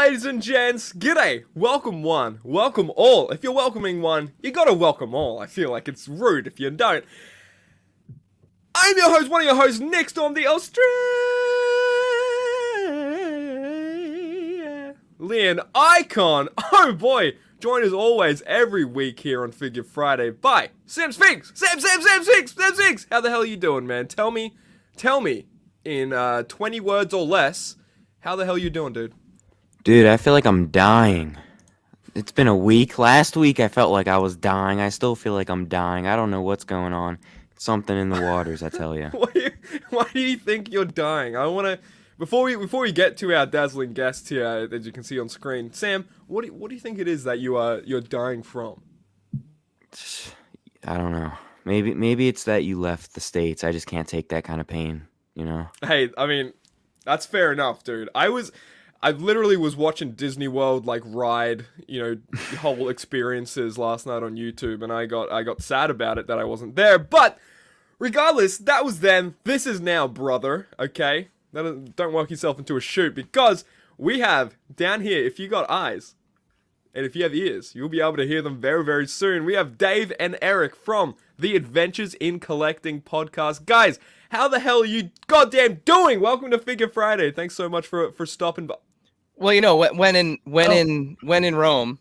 ladies and gents, g'day, welcome one, welcome all. If you're welcoming one, you gotta welcome all. I feel like it's rude if you don't. I'm your host, one of your hosts, Nick Storm, the Australian icon. Oh boy, join as always every week here on Figure Friday by Sam Sphinx. Sam Sphinx. How the hell are you doing, man? Tell me in 20 words or less, how the hell you doing, dude? Dude, I feel like I'm dying. It's been a week. Last week I felt like I was dying. I still feel like I'm dying. I don't know what's going on. Something in the waters, I tell you. Why do you think you're dying? I want to before we get to our dazzling guest here, as you can see on screen, Sam. What do you think it is that you're dying from? I don't know. Maybe it's that you left the States. I just can't take that kind of pain, you know? Hey, I mean, that's fair enough, dude. I literally was watching Disney World ride, whole experiences last night on YouTube, and I got sad about it that I wasn't there. But regardless, that was then. This is now, brother. Okay, don't work yourself into a shoot, because we have down here. If you got eyes, and if you have ears, you'll be able to hear them very, very soon. We have Dave and Erik from the Adventures in Collecting podcast. Guys, how the hell are you goddamn doing? Welcome to Figure Friday. Thanks so much for stopping by. Well, when in Rome,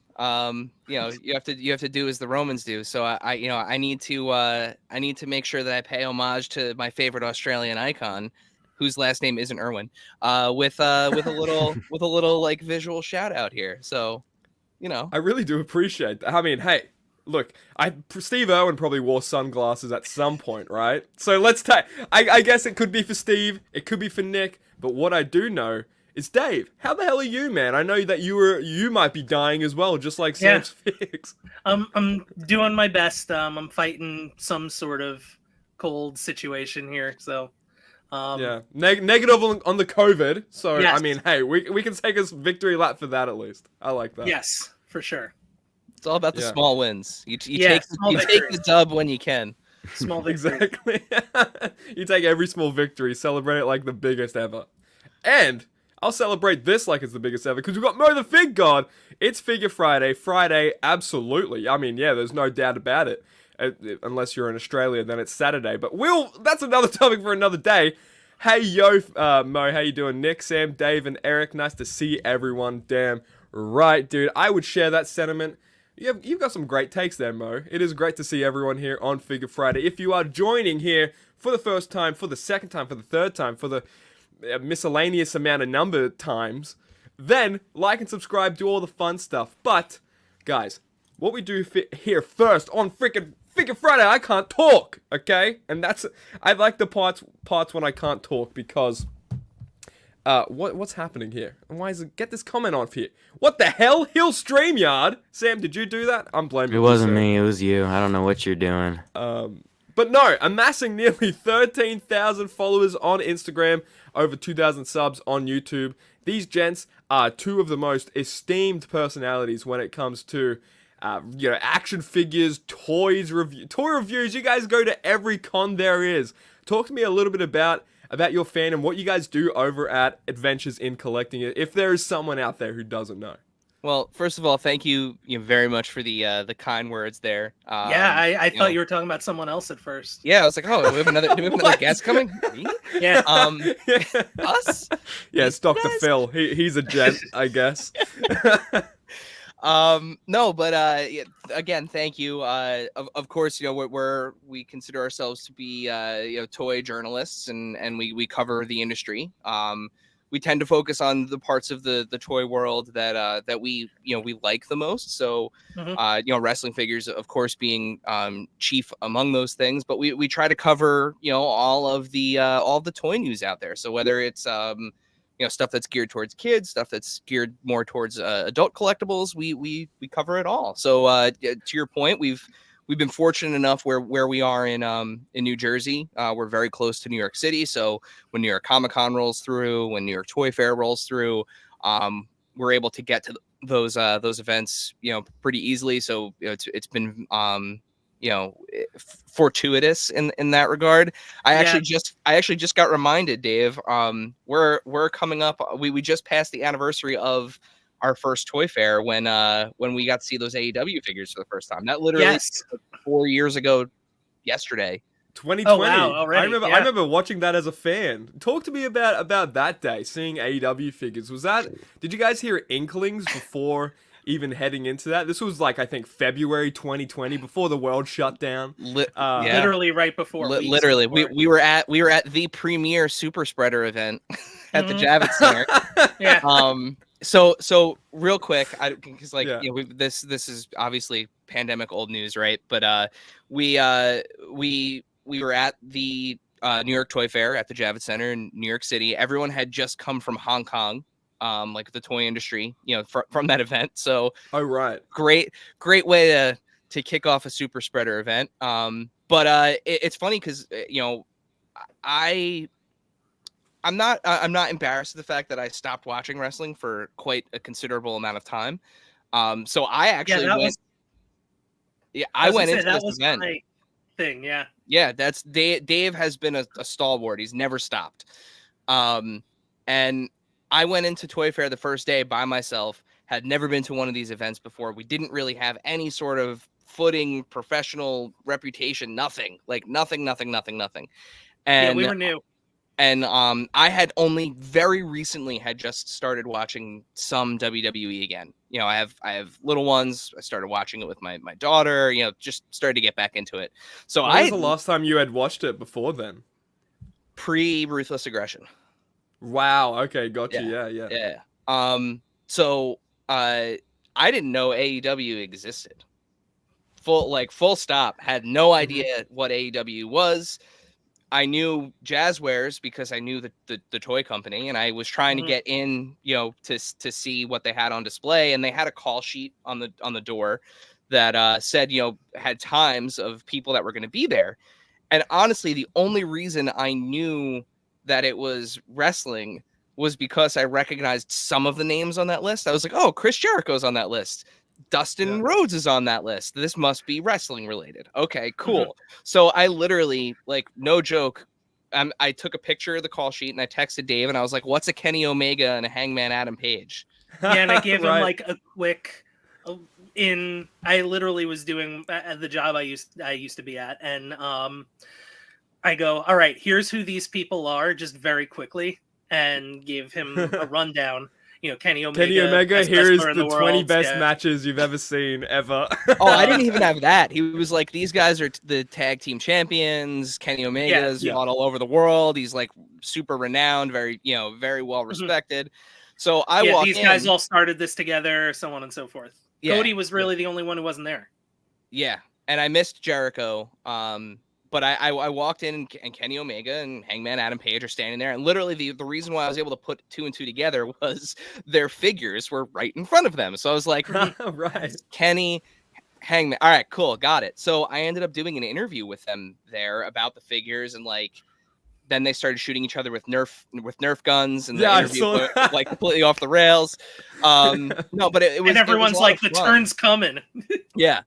you have to do as the Romans do. So I need to make sure that I pay homage to my favorite Australian icon, whose last name isn't Irwin, with a little like visual shout out here. So, I really do appreciate that. I mean, hey, look, Steve Irwin probably wore sunglasses at some point, right? So let's take. I guess it could be for Steve, it could be for Nick, but what I do know. It's Dave. How the hell are you, man? I know that you might be dying as well, just like Sam Sphinx. I'm doing my best. I'm fighting some sort of cold situation here, so negative on the COVID. So yes. I mean, hey, we can take a victory lap for that at least. I like that. Yes, for sure. It's all about the small wins. You take the dub when you can. Small victory. Exactly. You take every small victory, celebrate it like the biggest ever, and I'll celebrate this like it's the biggest ever, because we've got Mo the Fig God. It's Figure Friday, absolutely. I mean, yeah, there's no doubt about it. Unless you're in Australia, then it's Saturday. But that's another topic for another day. Hey, yo, Mo, how you doing? Nick, Sam, Dave, and Erik. Nice to see everyone. Damn right, dude. I would share that sentiment. You've got some great takes there, Mo. It is great to see everyone here on Figure Friday. If you are joining here for the first time, for the second time, for the third time, for the miscellaneous amount of number times, then like and subscribe, do all the fun stuff. But guys, what we do here first on freaking Figure Friday, I can't talk, okay? And I like the parts when I can't talk, because what's happening here? And why is it get this comment off here? What the hell? Hill StreamYard? Sam, did you do that? I'm blaming you. It wasn't me, it was you. I don't know what you're doing. But no, amassing nearly 13,000 followers on Instagram, over 2,000 subs on YouTube. These gents are two of the most esteemed personalities when it comes to, action figures, toy reviews. You guys go to every con there is. Talk to me a little bit about your fandom, what you guys do over at Adventures in Collecting, if there is someone out there who doesn't know. Well, first of all, thank you very much for the kind words there. I thought you were talking about someone else at first. Yeah, I was like, oh, do we have another guest coming? Me? Yeah. Us? Yeah, it's Dr. Phil. He's a gent, I guess. No, but again, thank you. Of course, we consider ourselves to be toy journalists, and we cover the industry. We tend to focus on the parts of the toy world that we like the most. So, wrestling figures, of course, being chief among those things. But we try to cover all of the toy news out there. So whether it's stuff that's geared towards kids, stuff that's geared more towards adult collectibles, we cover it all. So to your point, we've been fortunate enough where we are in New Jersey. We're very close to New York City. So when New York Comic Con rolls through, when New York Toy Fair rolls through, we're able to get to those events, pretty easily. So it's been fortuitous in that regard. I actually just got reminded, Dave. We're coming up. We just passed the anniversary of our first toy fair when we got to see those AEW figures for the first time. That literally Yes. 4 years ago yesterday. 2020. Oh, wow, already, I yeah. remember watching that as a fan. Talk to me about that day, seeing AEW figures. Did you guys hear inklings before even heading into that? This was like, I think, February 2020, before the world shut down. Yeah. Literally right before. weeks Literally, before. we were at the premier super spreader event at the Javits Center. Yeah. So real quick, because like Yeah. you know, this is obviously pandemic old news, right? But we were at the New York Toy Fair at the Javits Center in New York City. Everyone had just come from Hong Kong, like the toy industry, you know, from that event. So Oh, right. great way to kick off a super spreader event. But it's funny because you know, I'm not embarrassed of the fact that I stopped watching wrestling for quite a considerable amount of time. So I actually went. I went into that this was event. my thing. Yeah. Yeah, that's Dave has been a stalwart. He's never stopped. And I went into Toy Fair the first day by myself. Had never been to one of these events before. We didn't really have any sort of footing, professional reputation, nothing. Like nothing. And Yeah, we were new. And I had only very recently had just started watching some WWE again. You know, I have little ones. I started watching it with my daughter. You know, just started to get back into it. So When was the last time you had watched it before then? Pre-Ruthless Aggression. Wow. Okay. Gotcha. Yeah. Yeah. So I didn't know AEW existed. Full stop. Had no idea what AEW was. I knew Jazzwares because I knew the toy company, and I was trying to get in, you know, to see what they had on display. And they had a call sheet on the door that said, you know, had times of people that were going to be there. And honestly, the only reason I knew that it was wrestling was because I recognized some of the names on that list. I was like, oh, Chris Jericho's on that list. Dustin Rhodes is on that list. This must be wrestling related. Okay, cool. So I literally, like, no joke, I took a picture of the call sheet and I texted Dave and I was like, what's a Kenny Omega and a Hangman Adam Page? Yeah, and I gave him like a quick I literally was doing the job I used to be at, and I go, all right, here's who these people are, just very quickly, and gave him a rundown. You know, Kenny Omega, here is the 20 world. best matches you've ever seen, ever. Oh, I didn't even have that. He was like, these guys are the tag team champions. Kenny Omega's fought all over the world. He's like super renowned, very well respected. So I walked these guys all started this together, so on and so forth. Yeah. Cody was really the only one who wasn't there. Yeah, and I missed Jericho. But I walked in and Kenny Omega and Hangman Adam Page are standing there. And literally the reason why I was able to put two and two together was their figures were right in front of them. So I was like, right. Kenny, Hangman. All right, cool. Got it. So I ended up doing an interview with them there about the figures, and like, then they started shooting each other with Nerf guns, and the interview went, like, completely off the rails. No, but it was. And everyone's like, the fun. turn's coming. Yeah.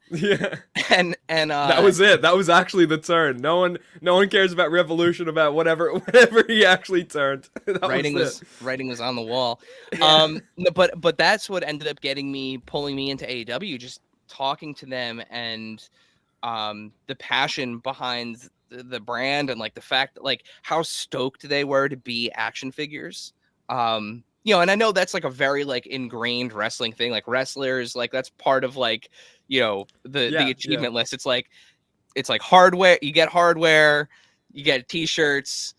And that was it. That was actually the turn. No one cares about Revolution, about whatever he actually turned. Writing was on the wall. No, but that's what ended up pulling me into AEW, just talking to them and the passion behind the brand, and like the fact that, like, how stoked they were to be action figures. You know, and I know that's like a very like ingrained wrestling thing, like wrestlers, like that's part of like, you know, the achievement list. It's like hardware, you get t-shirts,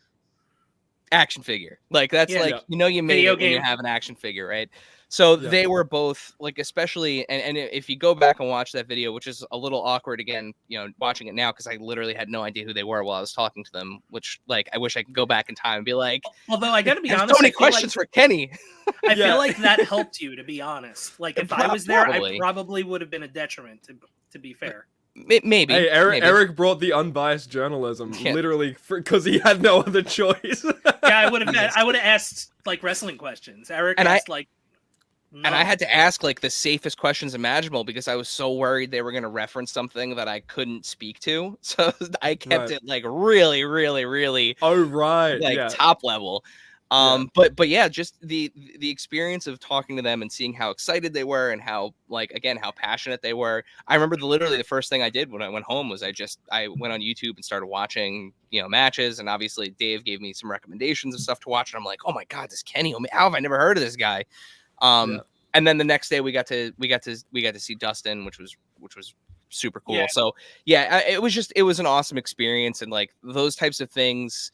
action figure. Like that's you know, you made it when you have an action figure, right? So they were both like, especially, and if you go back and watch that video, which is a little awkward again, you know, watching it now, because I literally had no idea who they were while I was talking to them, which, like, I wish I could go back in time and be like, although I gotta be honest, so many questions for Kenny. I feel like that helped you, to be honest. Like, if I was there, I probably would have been a detriment, to be fair. Maybe. Hey, Erik brought the unbiased journalism, literally, because he had no other choice. I would have asked like wrestling questions. Erik asked like. No. And I had to ask like the safest questions imaginable because I was so worried they were going to reference something that I couldn't speak to. So I kept it like really, really, really like top level. But yeah, just the experience of talking to them and seeing how excited they were and how, like, again, how passionate they were. I remember literally the first thing I did when I went home was I went on YouTube and started watching, matches, and obviously Dave gave me some recommendations of stuff to watch, and I'm like, oh my god, this Kenny Omega, how have I never heard of this guy? And then the next day we got to see Dustin, which was super cool. Yeah. So yeah, it was an awesome experience, and like those types of things,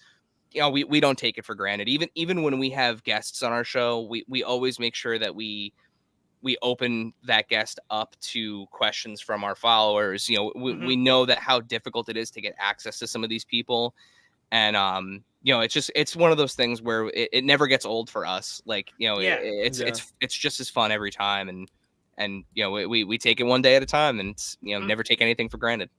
we don't take it for granted. Even when we have guests on our show, we always make sure that we open that guest up to questions from our followers. We know that how difficult it is to get access to some of these people, and it's one of those things where it never gets old for us. Like, it's just as fun every time, and we take it one day at a time, and never take anything for granted.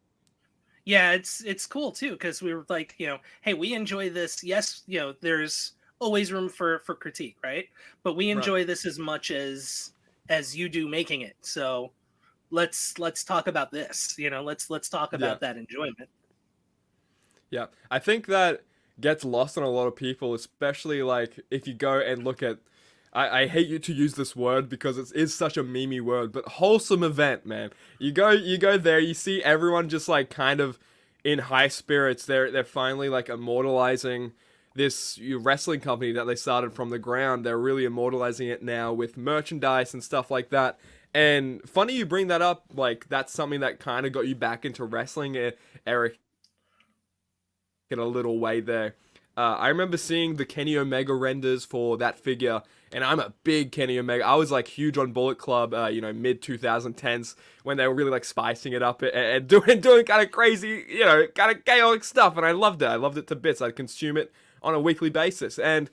Yeah, it's cool too, because we were like, hey, we enjoy this. Yes, there's always room for critique, right? But we enjoy this as much as you do making it. So let's talk about this. Let's talk about that enjoyment. Yeah, I think that gets lost on a lot of people, especially like if you go and look at. I hate you to use this word because it is such a memey word, but wholesome event, man. You go there, you see everyone just like kind of in high spirits. They're finally like immortalizing this wrestling company that they started from the ground. They're really immortalizing it now with merchandise and stuff like that. And funny you bring that up, like that's something that kind of got you back into wrestling, Eric, in a little way there. I remember seeing the Kenny Omega renders for that figure, and I'm a big Kenny Omega. I was like huge on Bullet Club, mid 2010s when they were really like spicing it up and doing kind of crazy, kind of chaotic stuff, and I loved it. I loved it to bits. I'd consume it on a weekly basis, and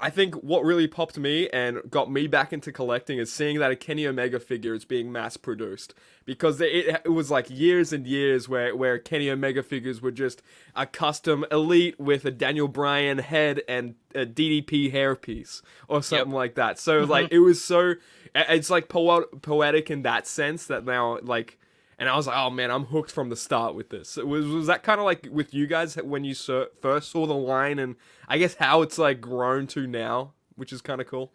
I think what really popped me and got me back into collecting is seeing that a Kenny Omega figure is being mass produced, because it was like years and years where Kenny Omega figures were just a custom elite with a Daniel Bryan head and a DDP hairpiece or something like that. So like it was so, it's like poetic in that sense that now like. And I was like, oh man, I'm hooked from the start with this. Was that kind of like with you guys when you first saw the line, and I guess how it's like grown to now, which is kind of cool?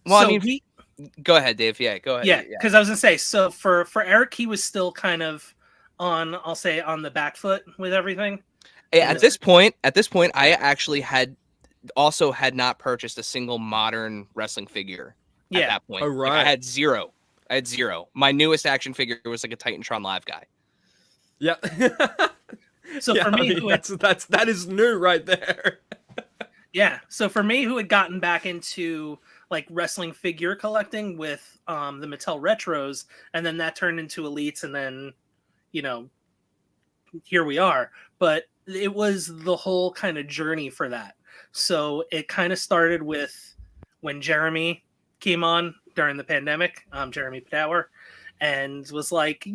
Well, so I mean, go ahead, Dave. Yeah, go ahead. Yeah, because I was gonna say, so for Eric, he was still kind of on the back foot with everything. Yeah, at this point, I actually had not purchased a single modern wrestling figure at that point. Oh, right. Like, I had zero. My newest action figure was like a Titantron Live guy. Yeah. So for me, that is new right there. Yeah. So for me, who had gotten back into like wrestling figure collecting with the Mattel Retros, and then that turned into Elites, and then here we are. But it was the whole kind of journey for that. So it kind of started with when Jeremy came on during the pandemic, Jeremy Patower, and was like,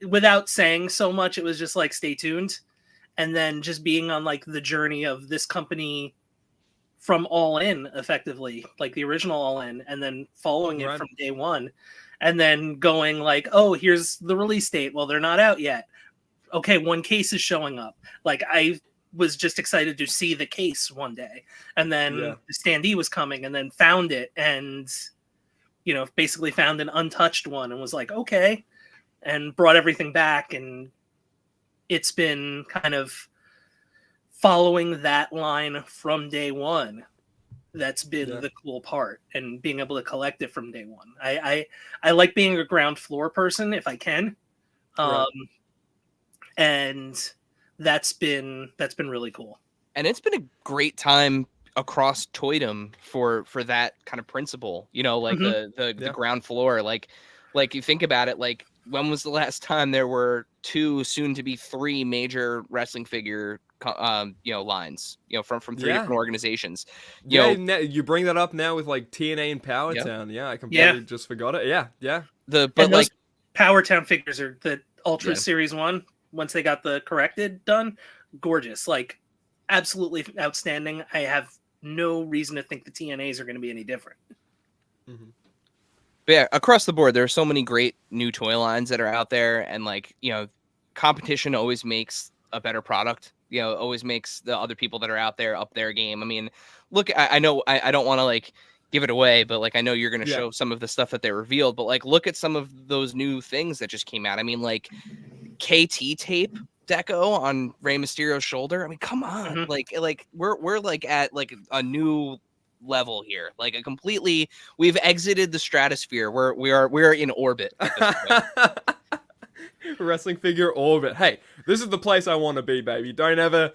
without saying so much, it was just like, stay tuned. And then just being on like the journey of this company from All In, effectively, like the original All In, and then following it from day one, and then going like, oh, here's the release date. Well, they're not out yet. Okay, one case is showing up. Like, I was just excited to see the case one day, and then the standee was coming, and then found it, and basically found an untouched one and was like, okay, and brought everything back. And it's been kind of following that line from day one. That's been the cool part, and being able to collect it from day one. I like being a ground floor person if I can. And that's been really cool. And it's been a great time across Toydom for that kind of principle, like the ground floor, like you think about it, like when was the last time there were 2, soon to be 3 major wrestling figure lines, from 3 different organizations. You bring that up now with like TNA and Powertown. I completely just forgot it. Those Powertown figures are the Ultra Series 1, once they got the corrected done, gorgeous, like absolutely outstanding. I have no reason to think the TNAs are going to be any different. But yeah, across the board, there are so many great new toy lines that are out there, and like competition always makes a better product. always makes the other people that are out there up their game. I mean, look, I know I don't want to like give it away, but like I know you're going to show some of the stuff that they revealed, but like look at some of those new things that just came out. I mean, like KT tape deco on Rey Mysterio's shoulder. I mean, come on, like we're like at like a new level here, like a completely, we've exited the stratosphere. We're in orbit at this point. Wrestling figure orbit. Hey, this is the place I want to be, baby. Don't ever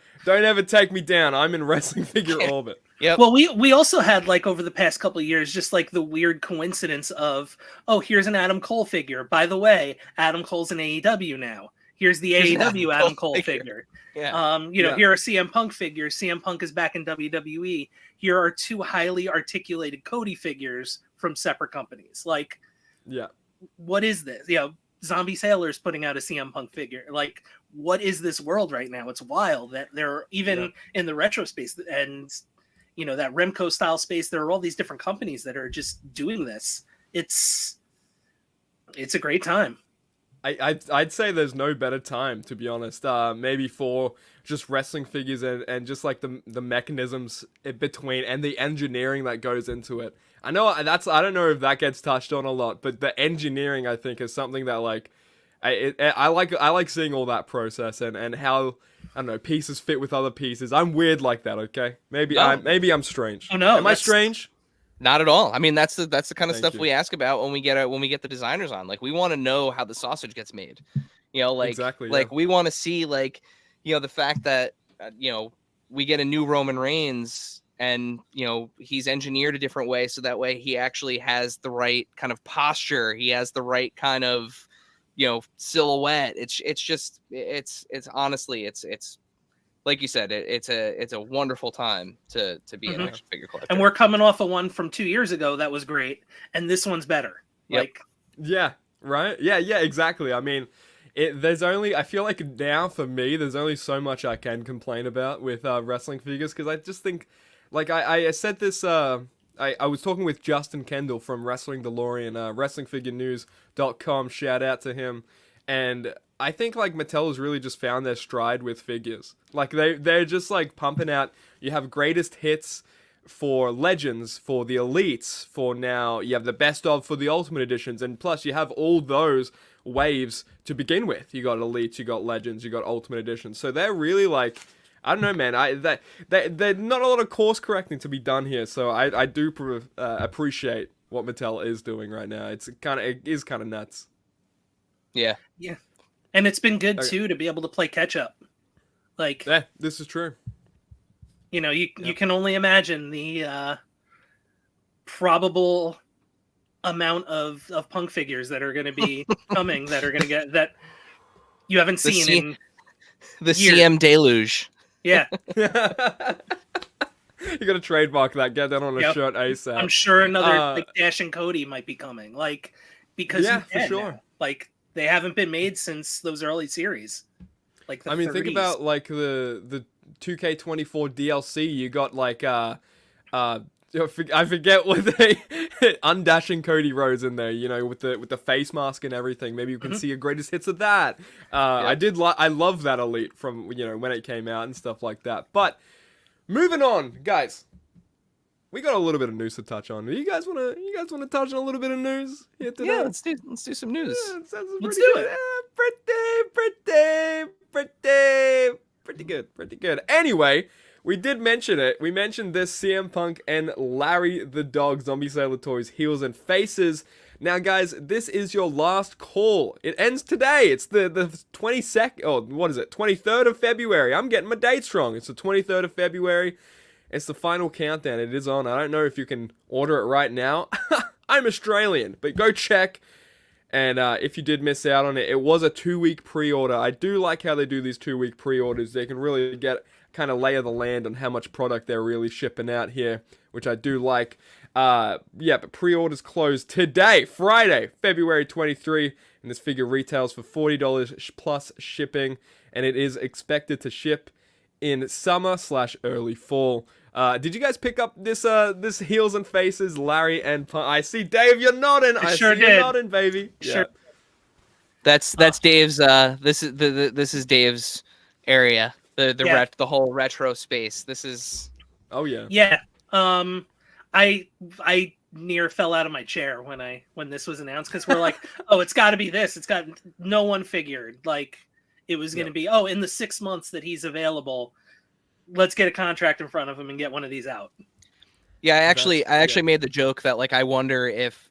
take me down. I'm in wrestling figure orbit. Yep. Well, we also had like over the past couple of years, just like the weird coincidence of, oh, here's an Adam Cole figure. By the way, Adam Cole's in AEW now. Here's the AEW Adam Cole figure. Yeah. Here are CM Punk figures. CM Punk is back in WWE. Here are two highly articulated Cody figures from separate companies. Like, what is this? Zombie Sailor's putting out a CM Punk figure. Like, what is this world right now? It's wild that they're even in the retro space and that Remco style space. There are all these different companies that are just doing this. It's a great time. I'd say there's no better time, to be honest. Maybe for just wrestling figures and just like the mechanisms in between and the engineering that goes into it. I don't know if that gets touched on a lot, but the engineering I think is something that like I like seeing all that process and how, I don't know, pieces fit with other pieces. I'm weird like that. Okay, maybe I'm strange. Oh no, am I strange? Not at all. I mean, that's the kind of Thank stuff you. we ask about when we get the designers on. Like, we want to know how the sausage gets made. Like Exactly, like we want to see like the fact that we get a new Roman Reigns and he's engineered a different way, so that way he actually has the right kind of posture. He has the right kind of silhouette. It's honestly like you said, it's a wonderful time to be an action figure collector. And we're coming off of one from 2 years ago that was great, and this one's better. Yep. Like, yeah, right? Yeah, exactly. I mean, I feel like now for me, there's only so much I can complain about with wrestling figures, because I just think, like I said this, I was talking with Justin Kendall from Wrestling DeLorean, WrestlingFigureNews.com, shout out to him, and I think like Mattel has really just found their stride with figures. Like they're just like pumping out. You have greatest hits for Legends, for the Elites, for now you have the best of for the Ultimate Editions, and plus you have all those waves to begin with. You got Elites, you got Legends, you got Ultimate Editions. So they're really like, I don't know, man. They're not a lot of course correcting to be done here. So I do appreciate what Mattel is doing right now. It is kind of nuts. Yeah. And it's been good too to be able to play catch up. Like, yeah, this is true. You can only imagine the probable amount of Punk figures that are going to be coming, that are going to get, that you haven't seen in the years. CM deluge. Yeah. You got to trademark that. Get that on a shirt ASAP. I'm sure another like Dash and Cody might be coming. Like, because for sure. now. Like, they haven't been made since those early series. Like, the 30s. Think about like the 2K24 DLC. You got like I forget what they undashing Cody Rhodes in there. With the face mask and everything. Maybe you can see your greatest hits of that. I love that Elite from when it came out and stuff like that. But moving on, guys. We got a little bit of news to touch on. You guys want to touch on a little bit of news here today? Yeah, let's do some news. Yeah, Let's do it. Pretty good. Anyway, we did mention it. We mentioned this CM Punk and Larry the Dog Zombie Sailor Toys Heels and Faces. Now, guys, this is your last call. It ends today. It's the 22nd. Oh, what is it? 23rd of February. I'm getting my dates wrong. It's the 23rd of February. It's the final countdown. It is on. I don't know if you can order it right now. I'm Australian, but go check. And if you did miss out on it, it was a 2-week pre-order. I do like how they do these 2-week pre-orders. They can really get kind of lay of the land on how much product they're really shipping out here, which I do like. But pre-orders close today, Friday, February 23, and this figure retails for $40 plus shipping, and it is expected to ship in summer/early fall. Did you guys pick up this Heels and Faces, Larry and Punk? I see Dave, you're nodding. I sure see did. you nodding, baby. Sure. That's Dave's. This is Dave's area. The whole retro space. This is Oh yeah. Yeah. I near fell out of my chair when this was announced, because we're like, oh, it's got to be this. It's got no one figured like it was going to be. Oh, in the 6 months that he's available, let's get a contract in front of him and get one of these out. Yeah, I actually made the joke that like I wonder if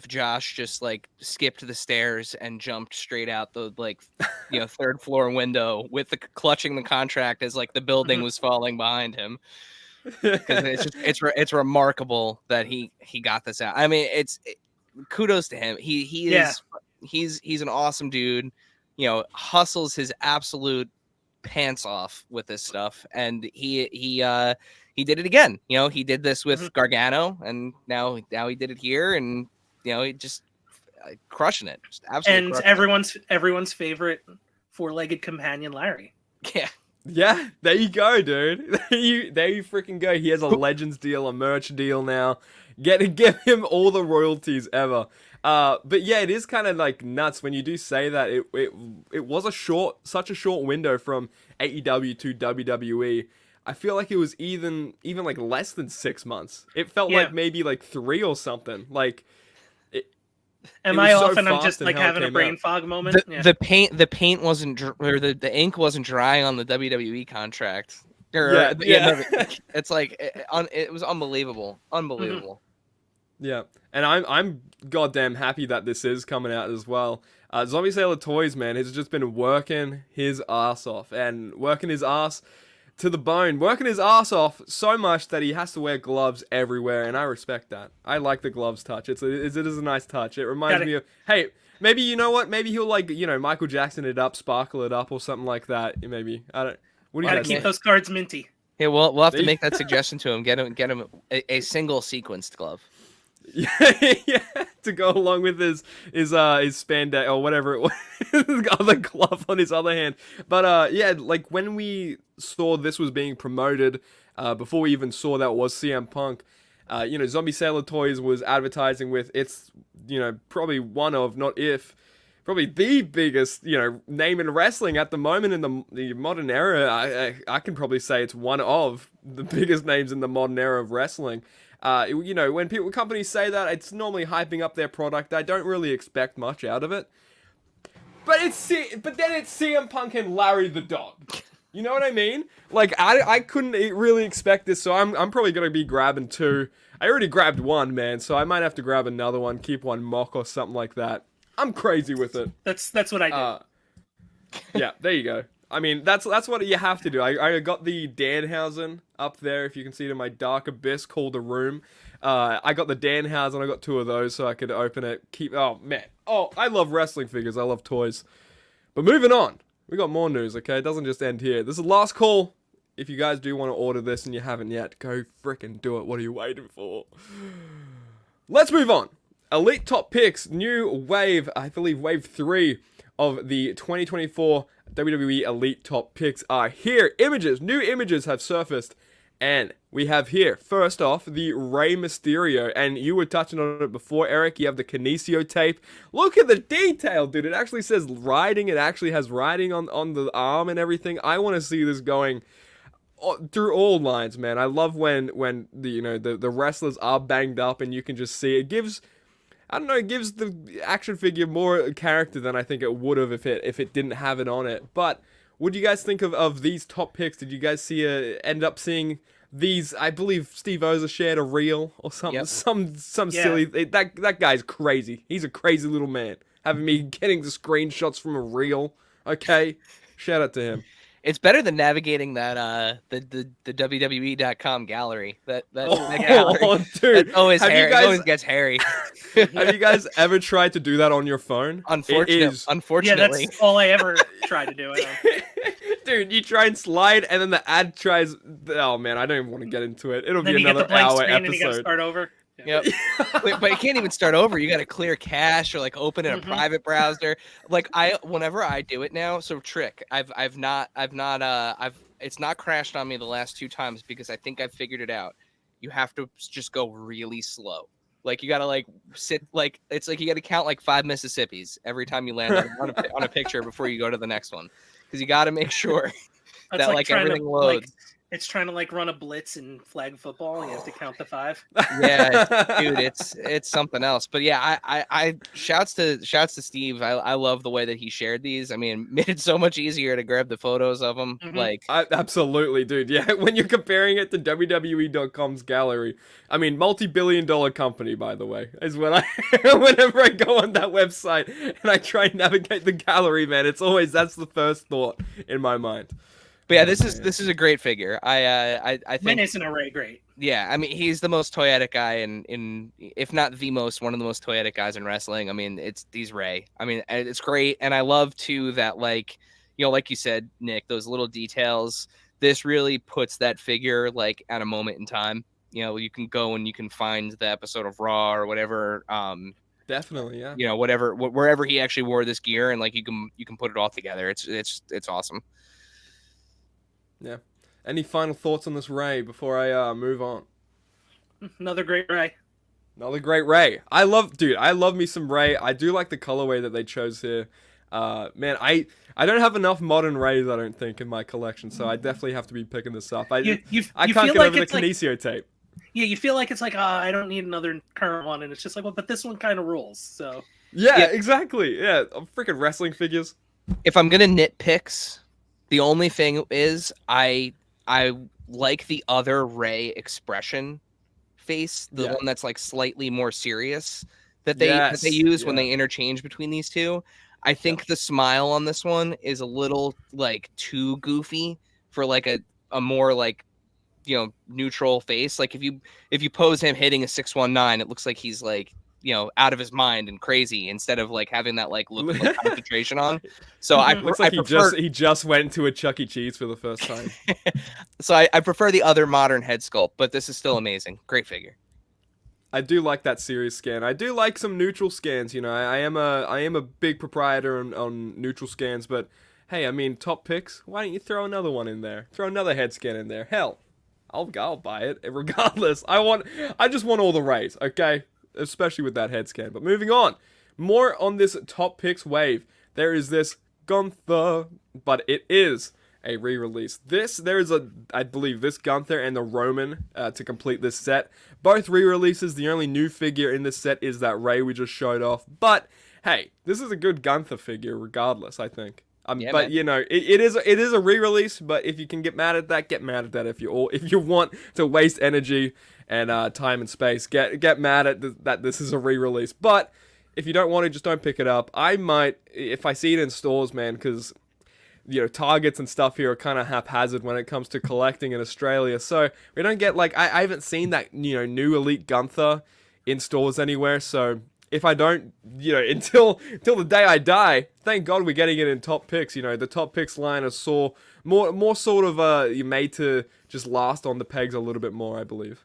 Josh just like skipped the stairs and jumped straight out the like third floor window with the clutching the contract as like the building was falling behind him. Because it's remarkable that he got this out. I mean, kudos to him. He's an awesome dude. Hustles his absolute pants off with this stuff, and he did it again. He did this with Gargano, and now he did it here, and he just crushing it. Just absolutely. And everyone's favorite four-legged companion, Larry. Yeah. Yeah, there you go, dude. There you freaking go. He has a Legends deal, a merch deal now. Give him all the royalties ever. But yeah, it is kind of like nuts when you do say that. It was such a short window from AEW to WWE. I feel like it was even like less than 6 months. It felt like maybe like 3 or something. Like. Am I off and I'm just like having a brain fog moment? The paint wasn't or the ink wasn't dry on the WWE contract. It's like it was unbelievable. Yeah, and I'm goddamn happy that this is coming out as well. Zombie Sailor Toys, man, has just been working his ass off and working his ass to the bone, working his ass off so much that he has to wear gloves everywhere, and I respect that. I like the gloves touch. It is a nice touch. It reminds me of, hey, maybe you know what? Maybe he'll like, Michael Jackson it up, sparkle it up, or something like that. Maybe I don't. What do you guys keep think? those cards minty? Yeah, we'll have to make that suggestion to him. Get him a single sequenced glove. Yeah, to go along with his spandex or whatever it was, other glove on his other hand. But yeah, like when we saw this was being promoted, before we even saw that it was CM Punk, Zombie Sailor Toys was advertising with its, probably one of, not if, probably the biggest, name in wrestling at the moment in the modern era. I can probably say it's one of the biggest names in the modern era of wrestling. When companies say that, it's normally hyping up their product. I don't really expect much out of it. But then it's CM Punk and Larry the Dog. You know what I mean? Like, I couldn't really expect this, so I'm probably going to be grabbing 2. I already grabbed 1, man, so I might have to grab another one, keep one mock or something like that. I'm crazy with it. That's what I do. Yeah, there you go. I mean, that's what you have to do. I got the Danhausen up there, if you can see it in my dark abyss called a room. I got the Danhausen, I got 2 of those so I could open it. Oh, man. Oh, I love wrestling figures. I love toys. But moving on. We got more news, okay? It doesn't just end here. This is the last call. If you guys do want to order this and you haven't yet, go frickin' do it. What are you waiting for? Let's move on. Elite Top Picks, new wave, I believe wave 3 of the 2024 WWE Elite Top Picks are here. New images have surfaced, and we have here, first off, the Rey Mysterio, and you were touching on it before, Eric. You have the Kinesio tape. Look at the detail, dude. It actually says writing. It actually has writing on the arm and everything. I want to see this going through all lines, man. I love when the wrestlers are banged up and you can just see it. It gives the action figure more character than I think it would have if it didn't have it on it. But what do you guys think of these top picks? Did you guys end up seeing these? I believe Steve Oza shared a reel or something. Yep. Some silly. That guy's crazy. He's a crazy little man. Having me getting the screenshots from a reel. Okay, shout out to him. It's better than navigating that the WWE.com gallery. That Oh, gallery. dude. It always Have always gets hairy. Have you guys ever tried to do that on your phone? Unfortunately. Yeah, that's all I ever try to do. Dude, you try and slide, and then the ad tries. Oh man, I don't even want to get into it. It'll then be you get the another blank hour screen and you gotta episode. start over. Yep. But you can't even start over. You got to clear cache or like open in a private browser. Like whenever I do it now, so trick. It's not crashed on me the last 2 times because I think I've figured it out. You have to just go really slow. Like you got to like sit, like it's like you got to count like 5 Mississippis every time you land on a picture before you go to the next one. Because you got to make sure that like everything loads. It's trying to like run a blitz in flag football, and you have to count to 5. Yeah, dude, it's something else. But yeah, I shouts to Steve. I love the way that he shared these. I mean, made it so much easier to grab the photos of them. Mhm. Like, Absolutely, dude. Yeah, when you're comparing it to WWE.com's gallery, I mean, multi-billion-dollar company, by the way, is when whenever I go on that website and I try and navigate the gallery, man, it's always that's the first thought in my mind. but yeah, this is a great figure. I think Menace and Array, great. Yeah, I mean, he's the most toyetic guy in if not the most, one of the most toyetic guys in wrestling. I mean, he's Ray. I mean, it's great, and I love too that, like, you know, like you said, Nick, those little details. This really puts that figure like at a moment in time. You know, you can go and you can find the episode of Raw or whatever. Definitely, yeah. You know, wherever he actually wore this gear, and like you can put it all together. It's awesome. Yeah. Any final thoughts on this Ray before I move on? Another great Ray. Another great Ray. I love me some Ray. I do like the colorway that they chose here. Man, I don't have enough modern Rays, I don't think, in my collection, so I definitely have to be picking this up. I can't get over the Kinesio tape. Yeah, you feel like it's like, I don't need another current one, and it's just like, well, but this one kind of rules. So yeah, exactly. Yeah, freaking wrestling figures. If I'm gonna nitpicks, the only thing is I like the other Ray expression face, the one that's like slightly more serious that they use when they interchange between these two. I think the smile on this one is a little like too goofy for like a more like, you know, neutral face. Like if you pose him hitting a 619, it looks like he's like, you know, out of his mind and crazy, instead of like having that like look of like, concentration on. So he just went into a Chuck E. Cheese for the first time. So I prefer the other modern head sculpt, but this is still amazing. Great figure. I do like that series scan. I do like some neutral scans. You know, I am a big proprietor on neutral scans. But hey, I mean, top picks. Why don't you throw another one in there? Throw another head scan in there. Hell, I'll buy it regardless. I just want all the Rays. Okay. Especially with that head scan. But moving on, more on this top picks wave. There is this Gunther, but it is a re-release. I believe this Gunther and the Roman to complete this set. Both re-releases. The only new figure in this set is that Ray we just showed off. But hey, this is a good Gunther figure regardless, I think. But man, you know, it is a re-release. But if you can get mad at that, get mad at that. If you want to waste energy and time and space, get mad at that this is a re-release. But if you don't want to, just don't pick it up. I might, if I see it in stores, man, because, you know, Targets and stuff here are kind of haphazard when it comes to collecting in Australia. So we don't get, like, I haven't seen that, you know, new Elite Gunther in stores anywhere. So if I don't, you know, until the day I die, thank God we're getting it in top picks. You know, the top picks line is more sort of made to just last on the pegs a little bit more, I believe.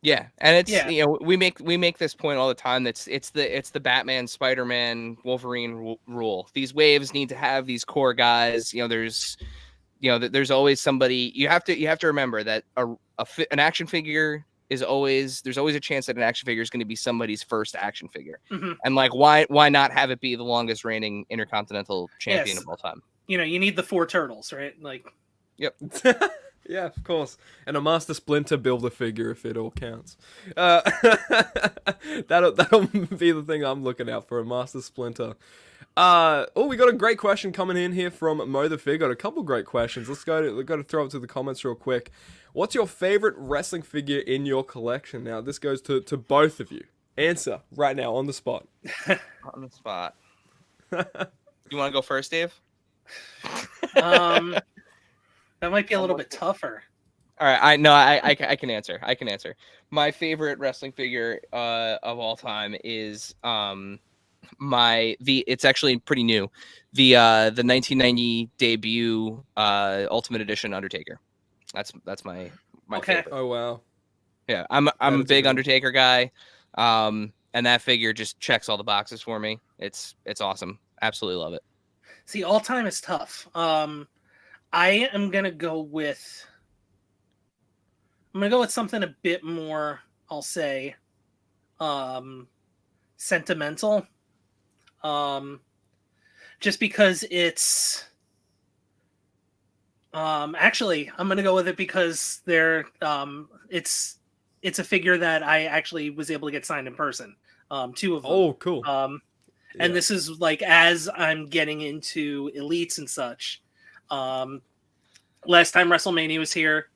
Yeah, and it's you know, we make this point all the time. It's the Batman, Spider-Man, Wolverine rule. These waves need to have these core guys. You know, there's always somebody. You have to remember that an action figure is always, there's always a chance that an action figure is going to be somebody's first action figure. Mm-hmm. And like, why not have it be the longest reigning Intercontinental Champion of all time? You know, you need the 4 turtles, right? Like, yep. Yeah, of course. And a Master Splinter Build-A-Figure if it all counts. That'll be the thing I'm looking out for, a Master Splinter. We got a great question coming in here from Mo the Fig. Got a couple great questions. Let's go to throw it to the comments real quick. What's your favorite wrestling figure in your collection? Now, this goes to both of you. Answer right now on the spot. On the spot. You want to go first, Dave? That might be a little bit tougher. All right, I can answer. I can answer. My favorite wrestling figure of all time is it's actually pretty new. The 1990 debut Ultimate Edition Undertaker. That's my favorite. Oh wow. Yeah, I'm a big Undertaker guy. And that figure just checks all the boxes for me. It's awesome. Absolutely love it. See, all time is tough. I am gonna go with something a bit more, I'll say, sentimental. Just because it's Actually, I'm gonna go with it because it's a figure that I actually was able to get signed in person. Two of them. Oh, cool. And Yeah. this is like as I'm getting into elites and such. Last time WrestleMania was here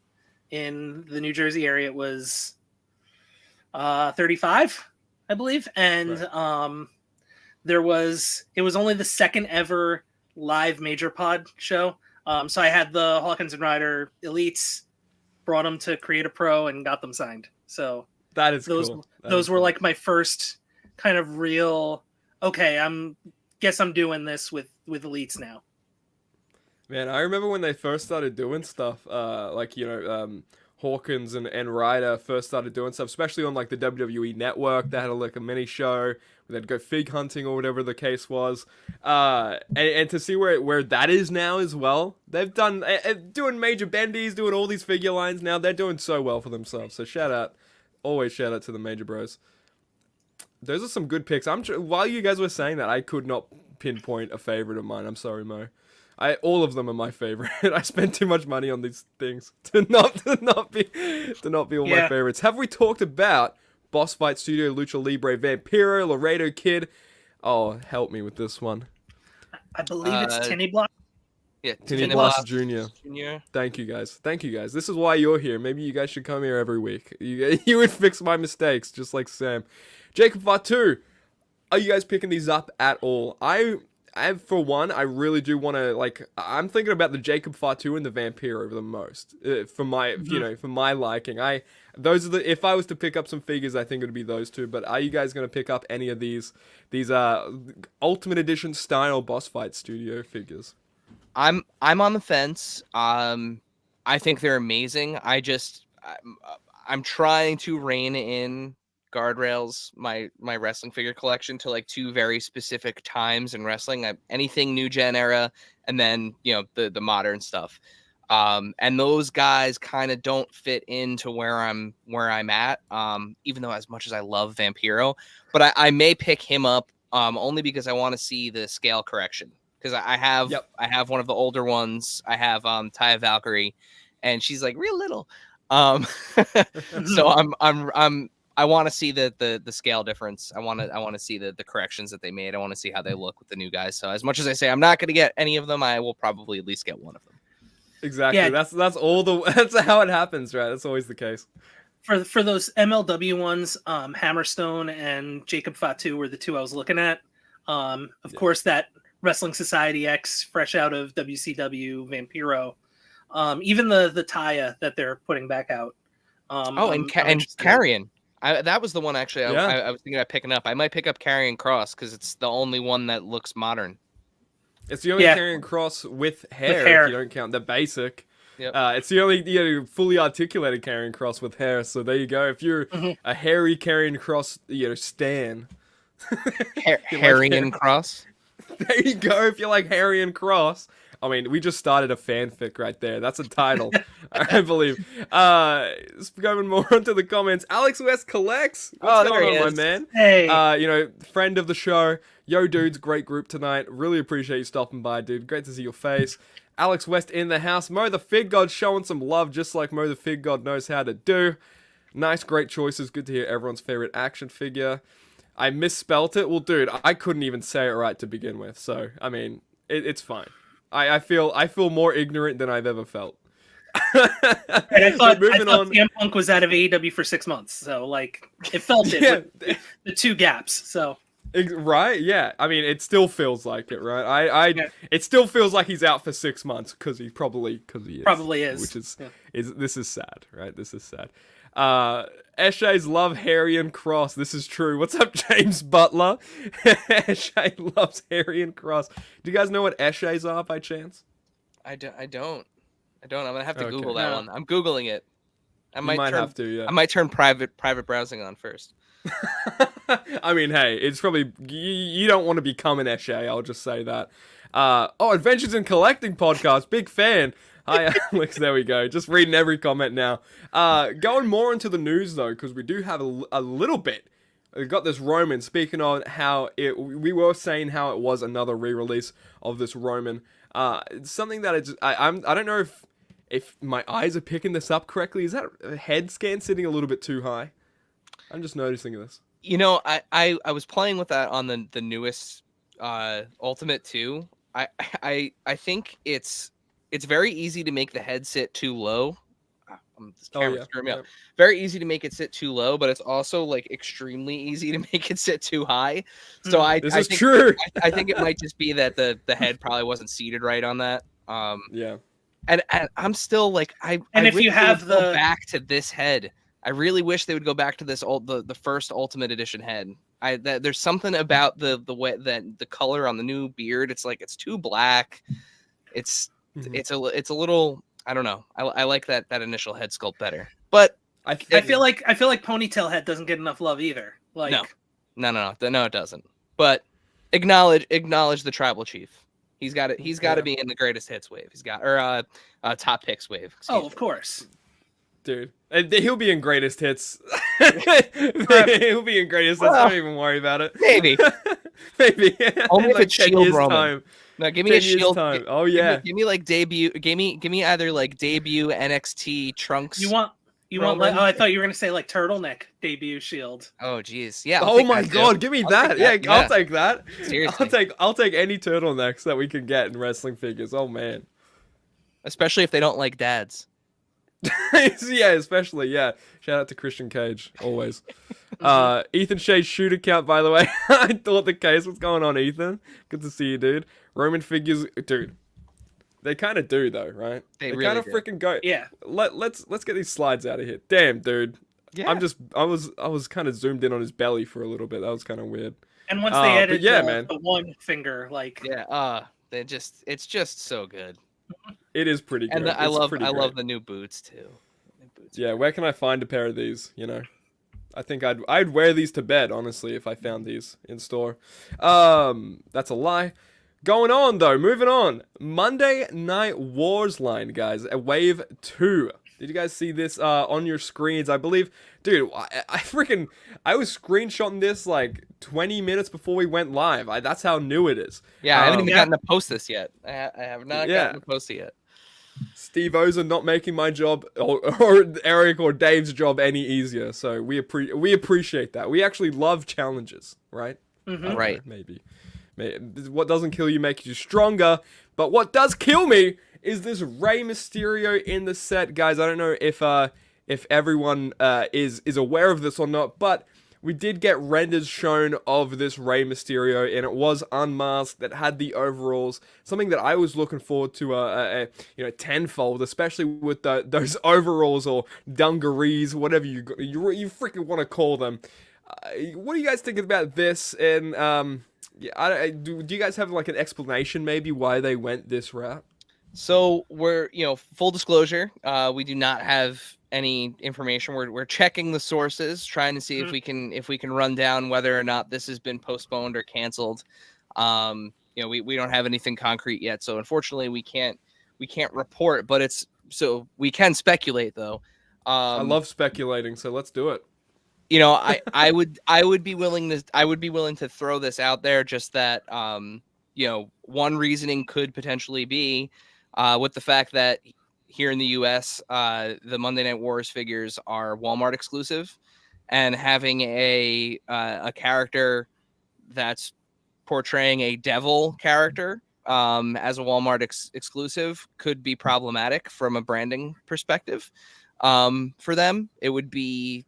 in the New Jersey area, it was 35, I believe, and Right. it was only the second ever live major pod show. So I had the Hawkins and Ryder elites, brought them to Create a Pro, and got them signed. So That is those cool. That those is were cool. like my first kind of real. Okay, guess I'm doing this with elites now. Man, I remember when they first started doing stuff, Hawkins and Ryder first started doing stuff, especially on like the WWE Network. They had like a mini show where they'd go fig hunting or whatever the case was. And to see where that is now as well, they've done doing major bendies, doing all these figure lines now. They're doing so well for themselves. So always shout out to the major bros. Those are some good picks. While you guys were saying that, I could not pinpoint a favorite of mine. I'm sorry, Mo. All of them are my favorite. I spend too much money on these things to not be all my favorites. Have we talked about Boss Fight Studio, Lucha Libre, Vampiro, Laredo Kid? Oh, help me with this one. I believe it's Tinny Block. Yeah, Tinny Blast Jr. Thank you guys. This is why you're here. Maybe you guys should come here every week. You would fix my mistakes, just like Sam. Jacob Fatu, are you guys picking these up at all? For one, I really do want to, I'm thinking about the Jacob Fatu and the Vampiro the most, for my liking. If I was to pick up some figures, I think it would be those two, but are you guys going to pick up any of these Ultimate Edition style Boss Fight Studio figures? I'm on the fence. I think they're amazing. I'm trying to rein in guardrails my wrestling figure collection to like two very specific times in wrestling. Anything new gen era, and then the modern stuff. And those guys kind of don't fit into where I'm at. Even though as much as I love Vampiro, but I may pick him up only because I want to see the scale correction. Because I have one of the older ones. I have Taya Valkyrie, and she's like real little. So I want to see the scale difference. I want to see the corrections that they made. I want to see how they look with the new guys. So as much as I say I'm not going to get any of them, I will probably at least get one of them. Exactly. Yeah. That's how it happens, right? That's always the case. For those MLW ones, Hammerstone and Jacob Fatu were the two I was looking at. Of course, that Wrestling Society X, fresh out of WCW, Vampiro. Even the Taya that they're putting back out. And Carrion. That was the one actually I was thinking about picking up. I might pick up Carrion Cross because it's the only one that looks modern. It's the only Carrion Cross with hair, if you don't count the basic. Yep. It's the only fully articulated Carrion Cross with hair. So there you go. If you're a hairy Carrion Cross, stan. Harrion Cross. There you go. If you like Harrion Cross. I mean, we just started a fanfic right there. That's a title, I believe. Going more onto the comments. Alex West collects. What's going on, my man? Hey. Friend of the show. Yo, dudes, great group tonight. Really appreciate you stopping by, dude. Great to see your face. Alex West in the house. Mo the Fig God showing some love, just like Mo the Fig God knows how to do. Nice, great choices. Good to hear everyone's favorite action figure. I misspelt it. Well, dude, I couldn't even say it right to begin with. So, I mean, it's fine. I feel more ignorant than I've ever felt. I thought CM Punk was out of AEW for 6 months, so it felt it with the two gaps. So right, yeah. I mean, it still feels like it, right? It still feels like he's out for 6 months because he is. Probably is. Which is this is sad, right? This is sad. Eshays love Harry and Cross. This is true. What's up, James Butler? Eshay loves Harry and Cross. Do you guys know what Eshays are by chance? I don't. I'm gonna have to Google that one. I'm Googling it. I might have to. Yeah. I might turn private browsing on first. I mean, hey, it's probably you don't want to become an Eshay. I'll just say that. Adventures in Collecting podcast. Big fan. Hi, Alex. There we go. Just reading every comment now. Going more into the news, though, because we do have a little bit. We've got this Roman. Speaking on how we were saying how it was another re-release of this Roman. It's something that I don't know if if my eyes are picking this up correctly, is that a head scan sitting a little bit too high? I'm just noticing this. I was playing with that on the newest Ultimate 2. I think it's very easy to make the head sit too low. This camera's screwing me up. Very easy to make it sit too low, but it's also like extremely easy to make it sit too high. So This is true. I think it might just be that the head probably wasn't seated right on that. Yeah. And I'm still like And I if wish you they have would go back to this head. I really wish they would go back to this the first Ultimate Edition head. There's something about the way that the color on the new beard. It's like it's too black. It's a little. I don't know. I like that initial head sculpt better. But I feel like ponytail head doesn't get enough love either. Like no, it doesn't. But acknowledge the tribal chief. He's got it. He's got to be in the greatest hits wave. He's got top picks wave. Of course. Dude, he'll be in greatest hits. He'll be in greatest hits. Don't even worry about it. Maybe. Only in if it's 10 Shield years' Roman. time. No, give me a Shield. Time. Oh yeah. Give me like debut. Give me either like debut NXT Trunks. You want Roman? I thought you were gonna say like turtleneck debut Shield. Oh geez, yeah. Oh my God, give me that. Yeah, that. I'll take that. Seriously. I'll take any turtlenecks that we can get in wrestling figures. Oh man. Especially if they don't like dads. Yeah, especially, yeah. Shout out to Christian Cage, always. Ethan Shea's shoot account, by the way. I thought the case. What's going on, Ethan? Good to see you, dude. Roman figures, dude. They kind of do, though, right? They kind really of do. freaking go. Yeah. Let's get these slides out of here. Damn, dude. Yeah. I was kind of zoomed in on his belly for a little bit. That was kind of weird. And once they added man. the one finger, like it's just so good. It is pretty good. And I love great. the new boots too. Yeah, where can I find a pair of these? You know, I think I'd wear these to bed, honestly, if I found these in store. That's a lie. Going on though, moving on. Monday Night Wars line, guys. Wave 2. Did you guys see this on your screens? I believe, dude, I was screenshotting this like 20 minutes before we went live. That's how new it is. Yeah, I haven't even gotten to post this yet. I have not gotten to post it yet. Steve O's are not making my job or Eric or Dave's job any easier. So we appreciate that. We actually love challenges, right? Mm-hmm. Right. Maybe. What doesn't kill you makes you stronger. But what does kill me is this Rey Mysterio in the set, guys. I don't know if everyone is aware of this or not, but we did get renders shown of this Rey Mysterio, and it was unmasked. That had the overalls, something that I was looking forward to, tenfold, especially with those overalls or dungarees, whatever you freaking want to call them. What do you guys think about this? And do you guys have like an explanation, maybe, why they went this route? So we're, full disclosure, we do not have any information. We're checking the sources, trying to see if we can run down whether or not this has been postponed or canceled. We don't have anything concrete yet, so unfortunately we can't report. But we can speculate though. I love speculating, so let's do it. I would be willing to throw this out there, just that one reasoning could potentially be with the fact that here in the US, the Monday Night Wars figures are Walmart exclusive, and having a character that's portraying a devil character as a Walmart exclusive could be problematic from a branding perspective. For them, it would be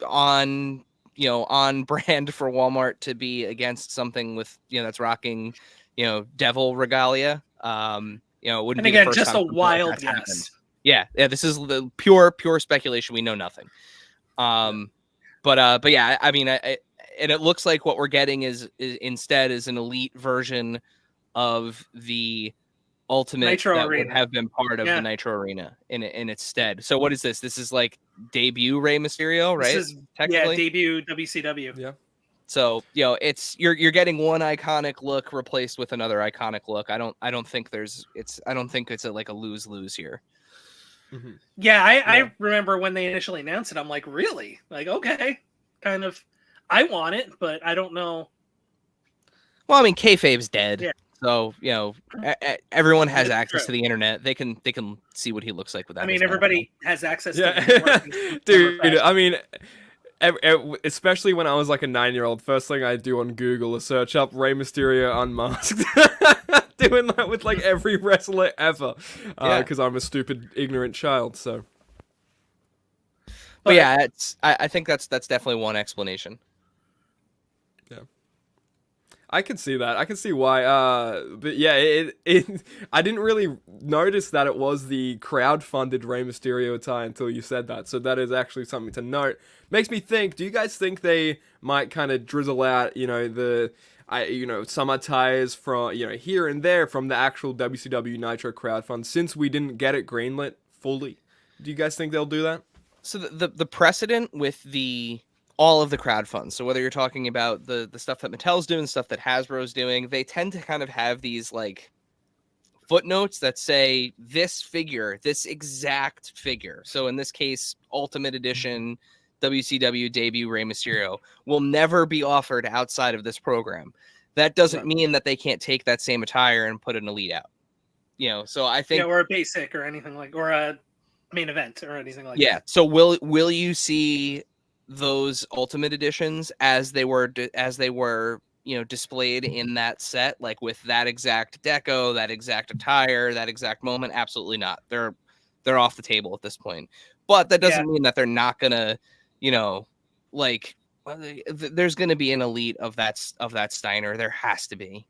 on brand for Walmart to be against something with that's rocking devil regalia. It wouldn't be the first just time a wild that's happened. guess. Yeah, this is the pure speculation. We know nothing. But yeah, I mean, and it looks like what we're getting is instead an elite version of the Ultimate Nitro that Arena. would have been part of the Nitro Arena in its stead. So what is this? This is like debut Rey Mysterio, right? This is, technically, debut WCW. Yeah. So it's you're getting one iconic look replaced with another iconic look. I don't think it's like a lose here. Mm-hmm. Yeah, I remember when they initially announced it. I'm like, really? Like, okay, kind of. I want it, but I don't know. Well, I mean, kayfabe's dead. Yeah. So everyone has That's access true. to the internet. They can see what he looks like without. I mean, his mask on. everybody has access to Yeah, the network in some dude. fashion. I mean, especially when I was like a 9-year-old, first thing I do on Google is search up Rey Mysterio unmasked. Doing that with like every wrestler ever, Yeah. because I'm a stupid, ignorant child. So, But yeah, I think that's definitely one explanation. I can see that. I can see why. But yeah, I didn't really notice that it was the crowd-funded Rey Mysterio attire until you said that. So that is actually something to note. Makes me think. Do you guys think they might kind of drizzle out, some attires from, here and there from the actual WCW Nitro crowdfund, since we didn't get it greenlit fully? Do you guys think they'll do that? So the precedent with all of the crowd funds. So whether you're talking about the stuff that Mattel's doing, stuff that Hasbro's doing, they tend to kind of have these like footnotes that say this exact figure. So in this case, Ultimate Edition WCW debut Rey Mysterio will never be offered outside of this program. That doesn't mean that they can't take that same attire and put an Elite out. So I think or a basic or anything or a main event or anything like that. Yeah. So will you see those Ultimate Editions as they were displayed in that set, like with that exact deco, that exact attire, that exact moment? Absolutely not. They're off the table at this point. But that doesn't mean that they're not gonna, there's gonna be an Elite of that Steiner. There has to be,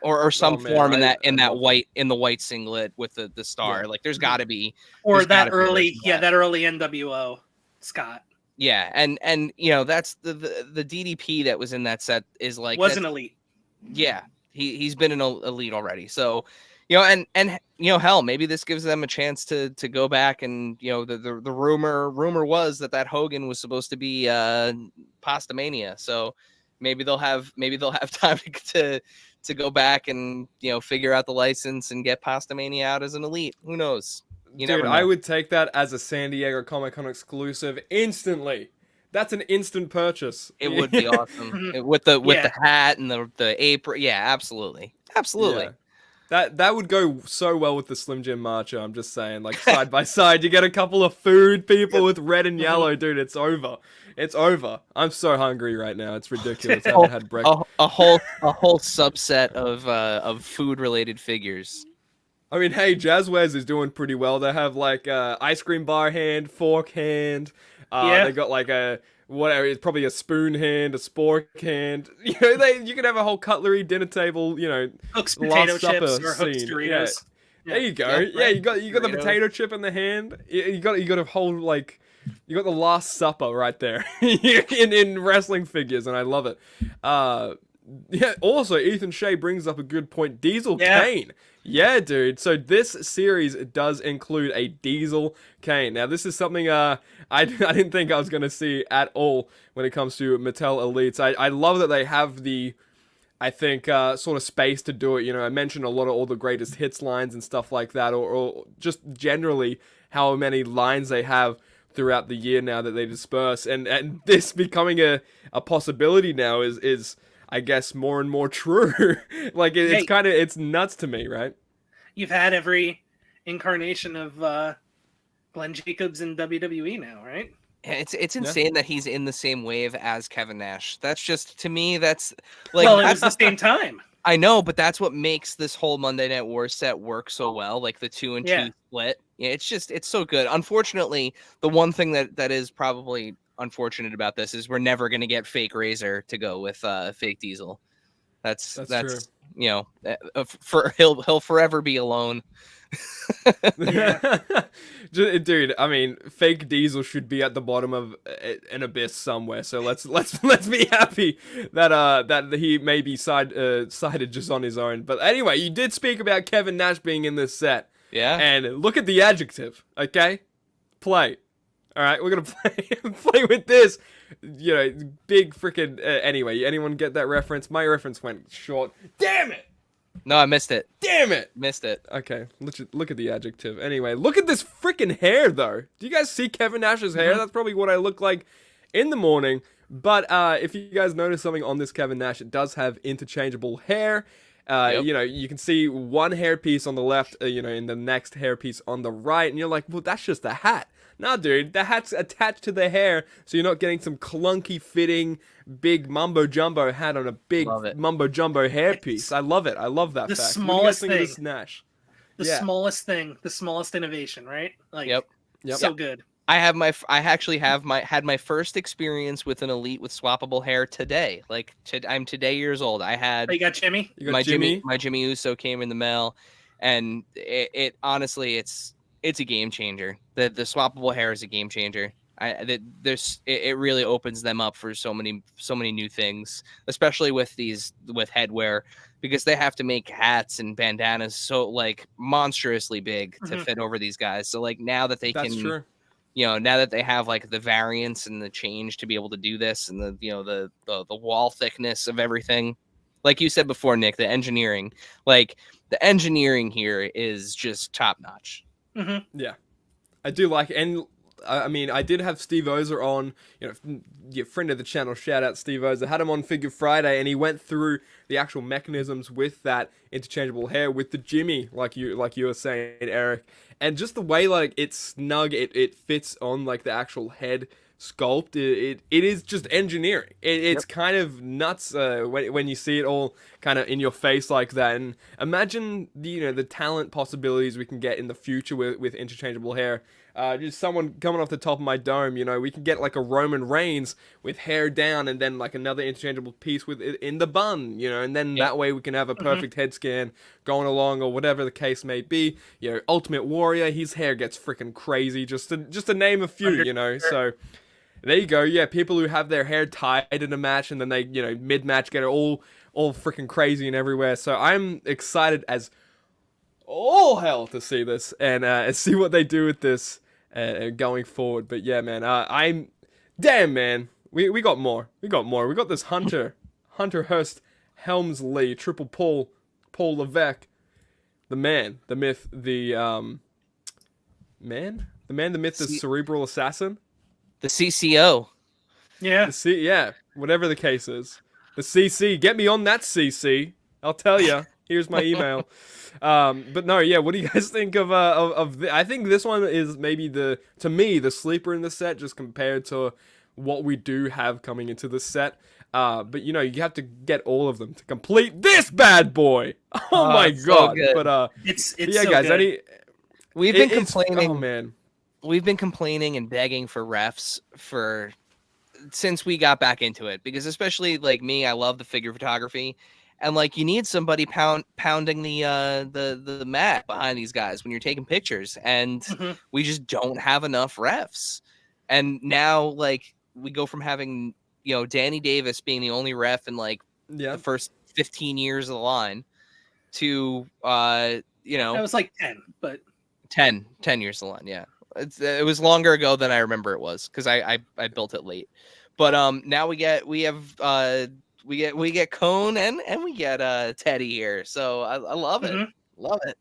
or some form in the white singlet with the star. Yeah. Like there's got to be, or that early NWO Scott. Yeah, and that's the DDP that was in that set is like was an Elite. Yeah, he's been an Elite already. So, and hell, maybe this gives them a chance to go back and the rumor was that Hogan was supposed to be Pastamania. So maybe they'll have time to go back and figure out the license and get Pastamania out as an Elite. Who knows? Dude, I would take that as a San Diego Comic-Con exclusive instantly. That's an instant purchase. It would be awesome with the hat and the apron. Yeah, absolutely. Yeah. That would go so well with the Slim Jim Macho. I'm just saying, like side by side, you get a couple of food people with red and yellow, dude. It's over. It's over. I'm so hungry right now. It's ridiculous. I haven't had breakfast. A whole subset of food related figures. I mean, hey, Jazzwares is doing pretty well. They have like ice cream bar hand, fork hand. They got like it's probably a spoon hand, a spork hand. You can have a whole cutlery dinner table. Hooks potato Last chips Supper or Hooks scene. Doritos. Yeah. There you go. Yeah, you got the potato chip in the hand. You got a whole like. You got the Last Supper right there in wrestling figures, and I love it. Also, Ethan Shea brings up a good point. Diesel Kane. Yeah, dude. So this series does include a Diesel Kane. Now, this is something I didn't think I was going to see at all when it comes to Mattel Elites. I love that they have the, I think, sort of space to do it. I mentioned a lot of all the greatest hits lines and stuff like that, or just generally how many lines they have throughout the year now that they disperse. And this becoming a possibility now is I guess more and more true. Like it's nuts to me, right? You've had every incarnation of Glenn Jacobs in WWE now, right? It's insane that he's in the same wave as Kevin Nash. That's just, to me, that's like, well, it was the same time. I know, but that's what makes this whole Monday Night Wars set work so well, like the 2 and 2 split. Yeah, it's so good. Unfortunately, the one thing that is probably unfortunate about this is we're never going to get fake Razor to go with fake Diesel. That's true. He'll forever be alone. Dude, I mean, fake Diesel should be at the bottom of an abyss somewhere. So let's be happy that he may be cited just on his own. But anyway, you did speak about Kevin Nash being in this set. Yeah. And look at the adjective, okay? Play. All right, we're gonna play with this. Big freaking. Anyway, anyone get that reference? My reference went short. Damn it! No, I missed it. Damn it! Missed it. Okay, look at the adjective. Anyway, look at this freaking hair, though. Do you guys see Kevin Nash's hair? That's probably what I look like in the morning. But if you guys notice something on this Kevin Nash, it does have interchangeable hair. Yep. You know, you can see one hairpiece on the left, you know, in the next hairpiece on the right, and you're like, well, that's just a hat. Nah, dude, the hat's attached to the hair, so you're not getting some clunky fitting big mumbo jumbo hat on a big Love it. mumbo jumbo hairpiece. It's I love it. I love that the fact. What do you guys smallest think of thing. this Nash? The Yeah. smallest thing, the smallest innovation, right? Like, Yep. so good. I actually had my first experience with an Elite with swappable hair today. Like I'm today years old. I had Oh, you got Jimmy? You got Jimmy. my Jimmy Uso came in the mail, and it honestly it's a game changer. The swappable hair is a game changer. It really opens them up for so many new things, especially with headwear, because they have to make hats and bandanas so like monstrously big to fit over these guys. So like now that they That's can, true. you know, now that they have like the variance and the change to be able to do this, and the, you know, the wall thickness of everything, like you said before, Nick, the engineering here is just top notch. Yeah, I do like it. And I mean, I did have Steve Ozer on, you know, your friend of the channel, shout out Steve Ozer, had him on Figure Friday, and he went through the actual mechanisms with that interchangeable hair with the Jimmy, like you were saying, Eric, and just the way like it's snug, it fits on like the actual head sculpt. It is just engineering. It's kind of nuts when you see it all kind of in your face like that. And imagine the talent possibilities we can get in the future with interchangeable hair. Just someone coming off the top of my dome, we can get like a Roman Reigns with hair down and then like another interchangeable piece with it in the bun, and then that way we can have a perfect head scan going along, or whatever the case may be. Ultimate Warrior, his hair gets freaking crazy, just to name a few, so there you go. Yeah, people who have their hair tied in a match and then they, mid-match get it all freaking crazy and everywhere. So I'm excited as all hell to see this and see what they do with this going forward. But yeah, man, damn, man. We got more. We got this Hunter Hurst Helmsley triple Paul Levesque, the man, the myth, the myth, the cerebral assassin. The CCO. Yeah. Whatever the case is. The CC. Get me on that CC. I'll tell you. Here's my email. But no, yeah, what do you guys think of I think this one is maybe to me, the sleeper in the set, just compared to what we do have coming into the set. But you have to get all of them to complete this bad boy. Oh my god. So but it's yeah, so guys, good. We've been complaining. Oh man. We've been complaining and begging for refs since we got back into it, because especially like me, I love the figure photography, and like you need somebody pounding the mat behind these guys when you're taking pictures, and we just don't have enough refs. And now like we go from having Danny Davis being the only ref in like the first 15 years of the line to that was like 10, but 10 years of the line, yeah. It was longer ago than I remember it was, because I built it late. But now we get Cone and we get Teddy here. So I love it. Love it.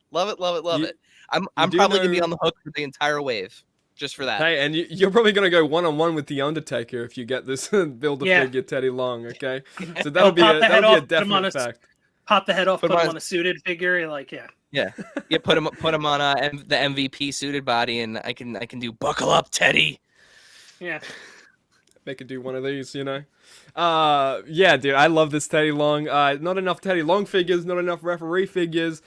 I'm probably gonna be on the hook for the entire wave just for that. Hey, and you're probably gonna go 1-on-1 with the Undertaker if you get this Build-A-Figure Teddy Long, okay? So that'll be a definite fact. Pop the head off, put him on a suited figure, Yeah, put him on the MVP suited body, and I can do buckle up, Teddy. Yeah, they could do one of these, Yeah, dude, I love this Teddy Long. Not enough Teddy Long figures, not enough referee figures.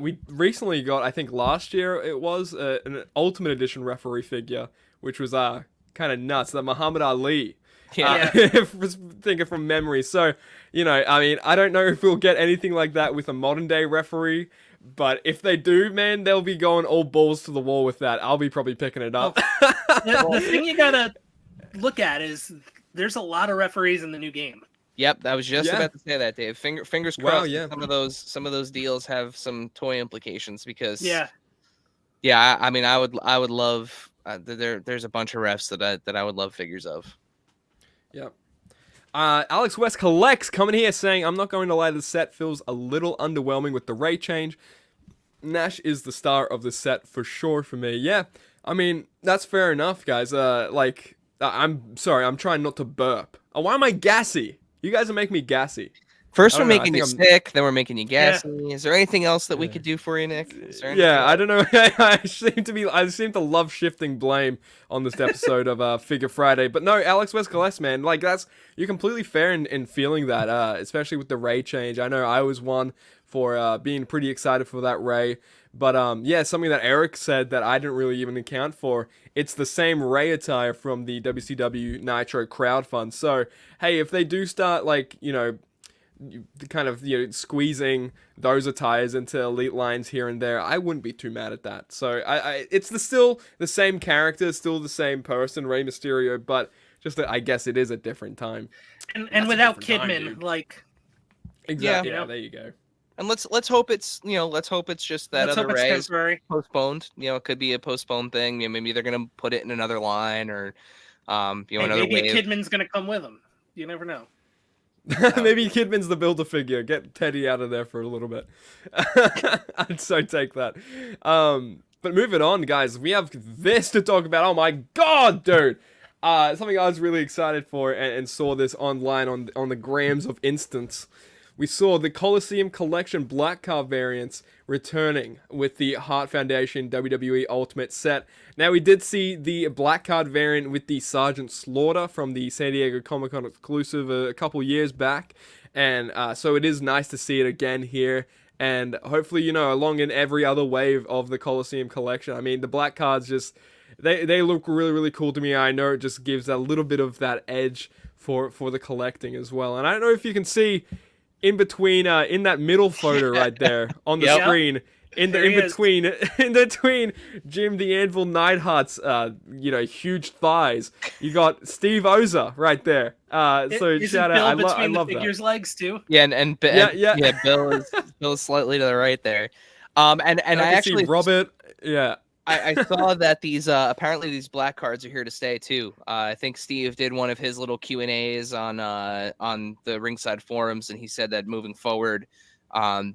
We recently got, I think last year it was, an Ultimate Edition referee figure, which was kind of nuts. The Muhammad Ali. Thinking from memory. So, I mean, I don't know if we'll get anything like that with a modern day referee, but if they do, man, they'll be going all balls to the wall with that. I'll be probably picking it up. the thing you gotta look at is there's a lot of referees in the new game. Yep, I was just about to say that, Dave. Fingers crossed. Wow, yeah. Some of those deals have some toy implications, because I mean, I would love there's a bunch of refs that I would love figures of. Yep. Alex West Collects coming here saying, I'm not going to lie, the set feels a little underwhelming with the Ray change. Nash is the star of the set for sure for me. Yeah, I mean, that's fair enough, guys. I'm sorry, I'm trying not to burp. Why am I gassy? You guys are making me gassy. First, I we're don't know, I making you think I'm- sick, then we're making you gassy. Is there anything else that we Yeah. could do for you, Nick? Is there Yeah, I anything don't know. I seem to love shifting blame on this episode of Figure Friday, but no, Alex West man, like you're completely fair in feeling that, especially with the Ray change. I know I was one for being pretty excited for that Ray, but yeah, something that Erik said that I didn't really even account for. It's the same Ray attire from the WCW Nitro crowdfund. So hey, if they do start kind of squeezing those attires into elite lines here and there, I wouldn't be too mad at that. So it's still the same character, still the same person, Rey Mysterio, but just that I guess it is a different time. And That's a without different time, Kidman, dude. like Exactly. Yeah. Yeah, You know? there you go. And let's hope it's just that let's other hope it's Ray is temporary. postponed. It could be a postponed thing. Maybe they're gonna put it in another line or Hey, another maybe wave. Kidman's gonna come with him. You never know. Maybe Kidman's the Build-A-Figure. Get Teddy out of there for a little bit. I'd so take that. But moving on, guys, we have this to talk about. Oh my god, dude! Something I was really excited for and saw this online on the grams of instance. We saw the Coliseum Collection Black Card variants returning with the Hart Foundation WWE Ultimate set. Now, we did see the Black Card variant with the Sergeant Slaughter from the San Diego Comic-Con exclusive a couple years back. And so it is nice to see it again here. And hopefully, along in every other wave of the Coliseum Collection. I mean, the Black Cards just... They look really, really cool to me. I know it just gives a little bit of that edge for the collecting as well. And I don't know if you can see... in between in that middle photo right there on the Yep. screen in between Jim the Anvil Neidhart's huge thighs, you got Steve Oza right there, so Isn't shout Bill out. I between the love figure's legs too. Yeah, and Yeah. Bill is slightly to the right there. And that. I I can actually see Robert. Yeah, I saw that these apparently these black cards are here to stay too. I think Steve did one of his little Q&As on the Ringside forums, and he said that moving forward,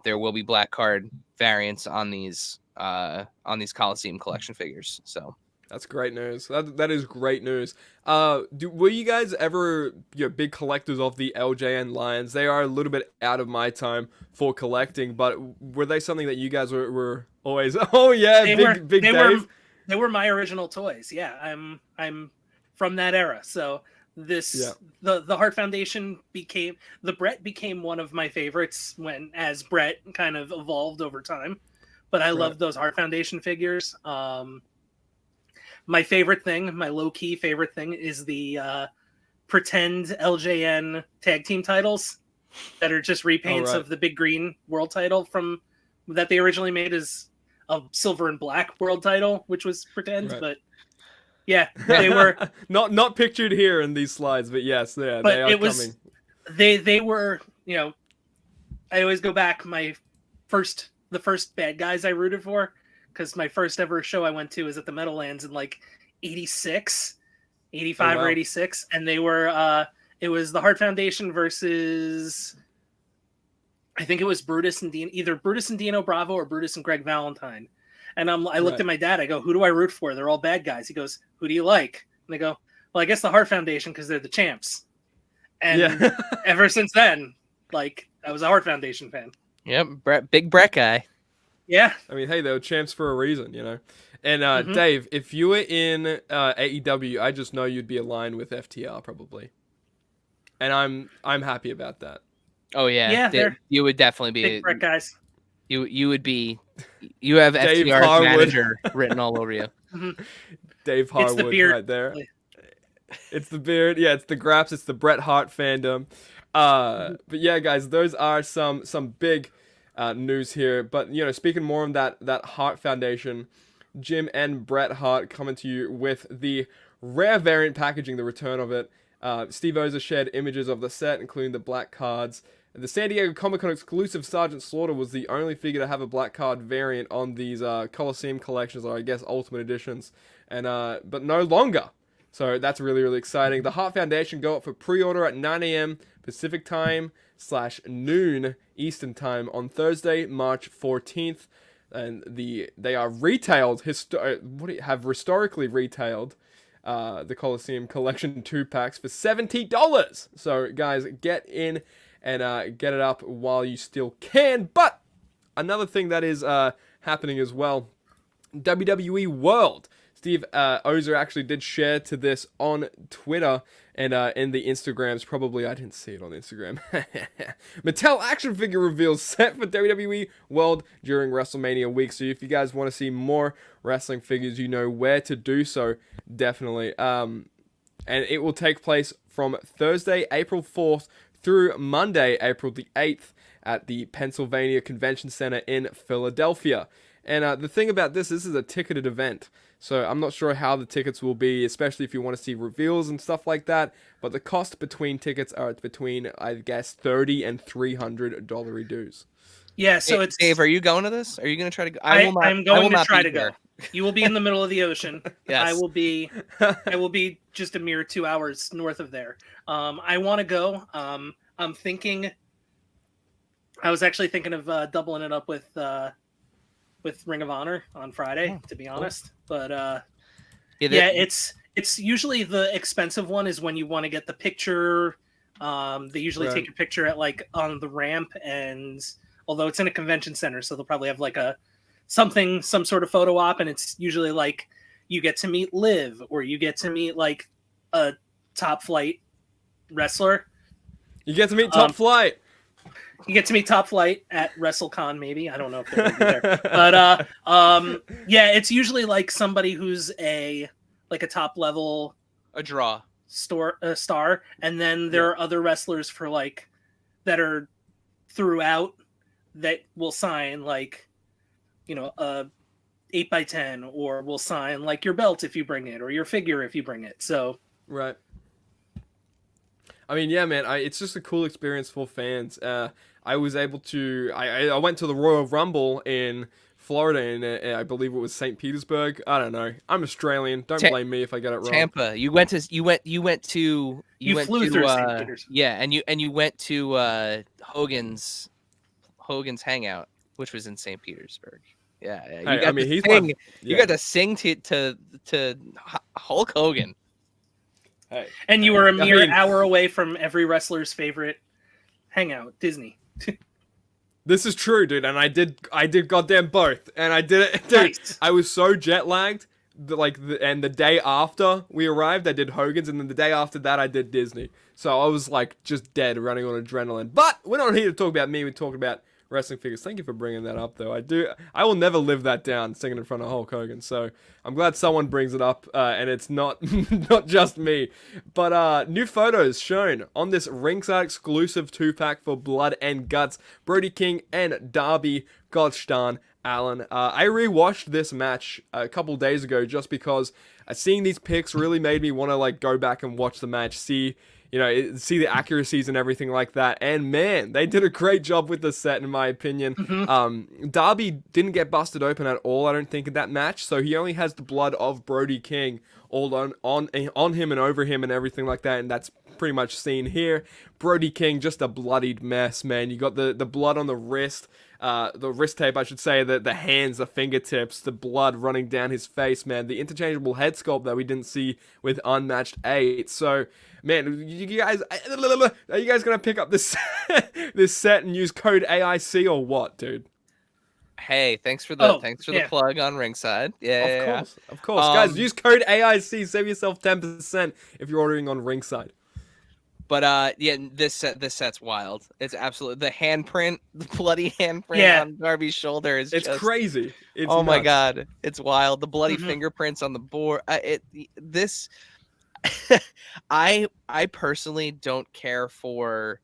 there will be black card variants on these Coliseum collection figures. So that's great news. That is great news. Were you guys ever big collectors of the LJN lines? They are a little bit out of my time for collecting, but were they something that you guys were always? Oh yeah, big Dave. They were my original toys. Yeah, I'm from that era. So the Hart Foundation became Brett became one of my favorites as Brett kind of evolved over time. But I love those Hart Foundation figures. My favorite thing, my low-key favorite thing, is the pretend LJN tag team titles that are just repaints of the big green world title that they originally made as a silver and black world title, which was pretend. Right. But yeah, they were not pictured here in these slides, but yes, they are coming. They were, I always go back the first bad guys I rooted for. Because my first ever show I went to was at the Meadowlands in like 85 or 86. And they were, it was the Hart Foundation versus, I think it was either Brutus and Dino Bravo or Brutus and Greg Valentine. And I looked at my dad, I go, who do I root for? They're all bad guys. He goes, who do you like? And I go, well, I guess the Hart Foundation because they're the champs. And ever since then, like, I was a Hart Foundation fan. Yep, big Brett guy. Yeah. I mean, hey, they were champs for a reason, And Dave, if you were in AEW, I just know you'd be aligned with FTR probably, and I'm happy about that. Oh yeah, you would definitely be big Brett guys. You would be. You have Dave FTR's Harwood. manager written all over you. Dave Harwood, it's the beard. right there. It's the beard. Yeah, it's the Graps. It's the Bret Hart fandom. But yeah, guys, those are some big. News here, but speaking more on that Hart Foundation, Jim and Bret Hart coming to you with the rare variant packaging, the return of it. Steve Oza shared images of the set, including the black cards. The San Diego Comic-Con exclusive Sergeant Slaughter was the only figure to have a black card variant on these Coliseum collections, or I guess Ultimate Editions, and but no longer. So that's really, really exciting. The Hart Foundation go up for pre-order at 9 a.m. Pacific time / noon Eastern time on Thursday, March 14th. And they are retailed, have historically retailed the Coliseum Collection 2-packs for $70. So guys, get in and get it up while you still can. But another thing that is happening as well, WWE World. Steve Ozer actually did share to this on Twitter and in the Instagrams. Probably I didn't see it on Instagram. Mattel action figure reveals set for WWE World during WrestleMania week. So if you guys want to see more wrestling figures, you know where to do so. Definitely. And it will take place from Thursday, April 4th through Monday, April the 8th at the Pennsylvania Convention Center in Philadelphia. And the thing about this is a ticketed event. So I'm not sure how the tickets will be, especially if you want to see reveals and stuff like that. But the cost between tickets are between, I guess, $30 and $300 dues. Yeah, so Hey, it's Dave. Are you going to this? Are you going to try to go? I'm going to try to there. go. You will be in the middle of the ocean. Yes. I will be just a mere 2 hours north of there. I want to go. I'm thinking. I was actually thinking of doubling it up with Ring of Honor on Friday, to be honest. But it's usually the expensive one is when you want to get the picture. They usually take a picture at like on the ramp, and although it's in a convention center, so they'll probably have like some sort of photo op, and it's usually like you get to meet Liv, or you get to meet like a top flight wrestler. You get to meet Top Flight. You get to meet Top Flight at WrestleCon, maybe. I don't know if they're gonna be there. But yeah, it's usually like somebody who's a top level star, and then there are other wrestlers for like that are throughout that will sign like, you know, a 8x10, or will sign like your belt if you bring it, or your figure if you bring it. So right. I mean, yeah, man, it's just a cool experience for fans. I was able to... I went to the Royal Rumble in Florida, and I believe it was St. Petersburg. I don't know. I'm Australian. Don't blame me if I get it wrong. Tampa. You went to you flew through St. Petersburg. Yeah, and you went to Hogan's hangout, which was in St. Petersburg. Yeah. You got to sing to Hulk Hogan. Hey, and you were a mere hour away from every wrestler's favorite hangout, Disney. This is true, dude, and I did goddamn both, and I did it, dude. Nice. I was so jet lagged, and the day after we arrived, I did Hogan's, and then the day after that, I did Disney. So I was like just dead, running on adrenaline. But we're not here to talk about me. We're talking about wrestling figures. Thank you for bringing that up, though. I will never live that down, singing in front of Hulk Hogan. So I'm glad someone brings it up, and it's not not just me. But new photos shown on this ringside exclusive 2-pack for Blood and Guts, Brody King and Darby Gottstein Allen. I rewatched this match a couple days ago just because seeing these pics really made me want to like go back and watch the match, see the accuracies and everything like that. And man, they did a great job with the set, in my opinion. Mm-hmm. Darby didn't get busted open at all, I don't think, in that match. So he only has the blood of Brody King all on him and over him and everything like that. And that's pretty much seen here. Brody King, just a bloodied mess, man. You got the blood on the wrist tape, I should say, the hands, the fingertips, the blood running down his face, man. The interchangeable head sculpt that we didn't see with Unmatched 8. So, man, are you guys gonna pick up this this set and use code AIC or what, dude? Hey, thanks for the plug on Ringside. Yeah, of course, guys, use code AIC, save yourself 10% if you're ordering on Ringside. But yeah, this set's wild. It's absolutely the bloody handprint on Darby's shoulder is it's crazy. It's oh nuts. my god, it's wild. The bloody fingerprints on the board. I personally don't care for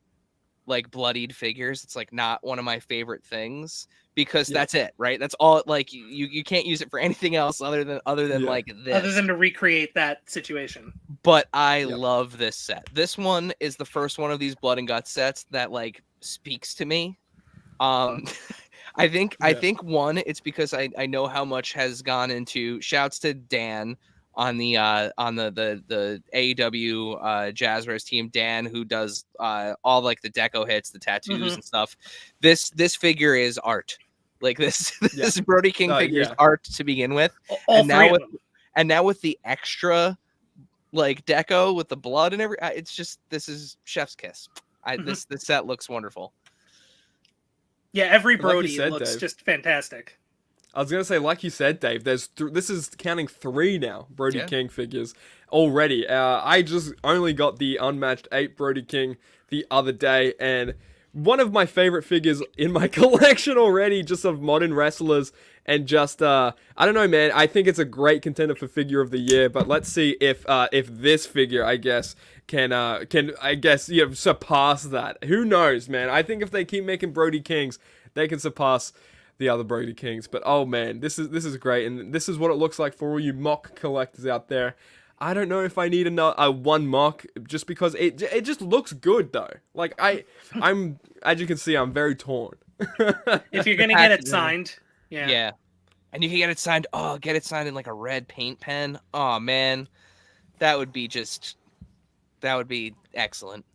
like bloodied figures. It's like not one of my favorite things because that's it, right? That's all. Like you can't use it for anything else other than like this. Other than to recreate that situation. But I love this set. This one is the first one of these Blood and Guts sets that like speaks to me. I think one, it's because I know how much has gone into. Shouts to Dan on the AEW Jazzwares team, Dan, who does all like the deco hits, the tattoos and stuff. This figure is art. Like this Brody King figure is art to begin with, and now with the extra like deco with the blood and this is chef's kiss. This set looks wonderful. Yeah, every And like you Brody said, looks Dave. just fantastic. I was gonna say, like you said, Dave. This is counting 3 now. Brody Yeah. King figures already. I just only got the unmatched 8 Brody King the other day, and one of my favorite figures in my collection already, just of modern wrestlers, and just I don't know, man. I think it's a great contender for figure of the year. But let's see if this figure, I guess, can I guess surpass that. Who knows, man? I think if they keep making Brody Kings, they can surpass the other Brody Kings. But oh man, this is great, and this is what it looks like for all you mock collectors out there. I don't know if I need another one mock, just because it just looks good though. Like I'm as you can see, I'm very torn. If you're gonna get it signed, Yeah. And you can get it signed. Oh, get it signed in like a red paint pen. Oh man, that would be excellent.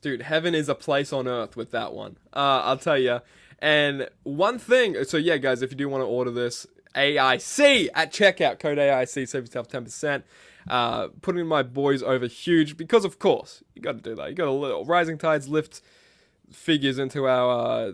Dude, heaven is a place on earth with that one. I'll tell you. And one thing, so yeah, guys, if you do want to order this, AIC at checkout, code AIC, save yourself 10%. Putting my boys over huge because, of course, you got to do that. You got to rising tides lift figures into our,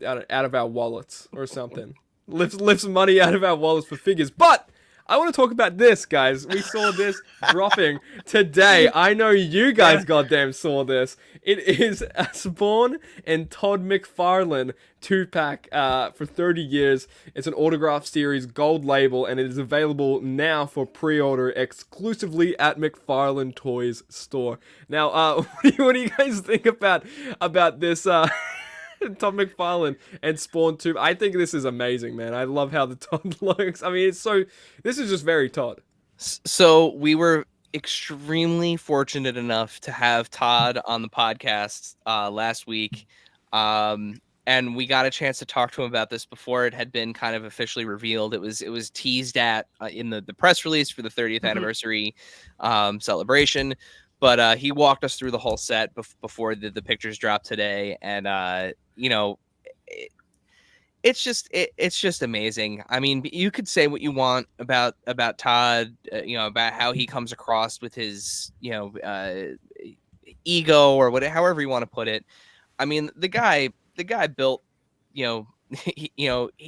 out of our wallets or something. Lifts money out of our wallets for figures, but. I want to talk about this, guys. We saw this dropping today. I know you guys goddamn saw this. It is a Spawn and Todd McFarlane 2-pack for 30 years. It's an autograph series gold label, and it is available now for pre-order exclusively at McFarlane Toys store. Now, what do you guys think about this? Todd McFarlane and Spawn 2. I think this is amazing, man. I love how the Todd looks. I mean, this is just very Todd. So we were extremely fortunate enough to have Todd on the podcast last week. And we got a chance to talk to him about this before it had been kind of officially revealed. It was teased at in the press release for the 30th anniversary celebration. But he walked us through the whole set before the pictures dropped today, and it's just amazing. I mean, you could say what you want about Todd, about how he comes across with his ego or however you want to put it. I mean, the guy built,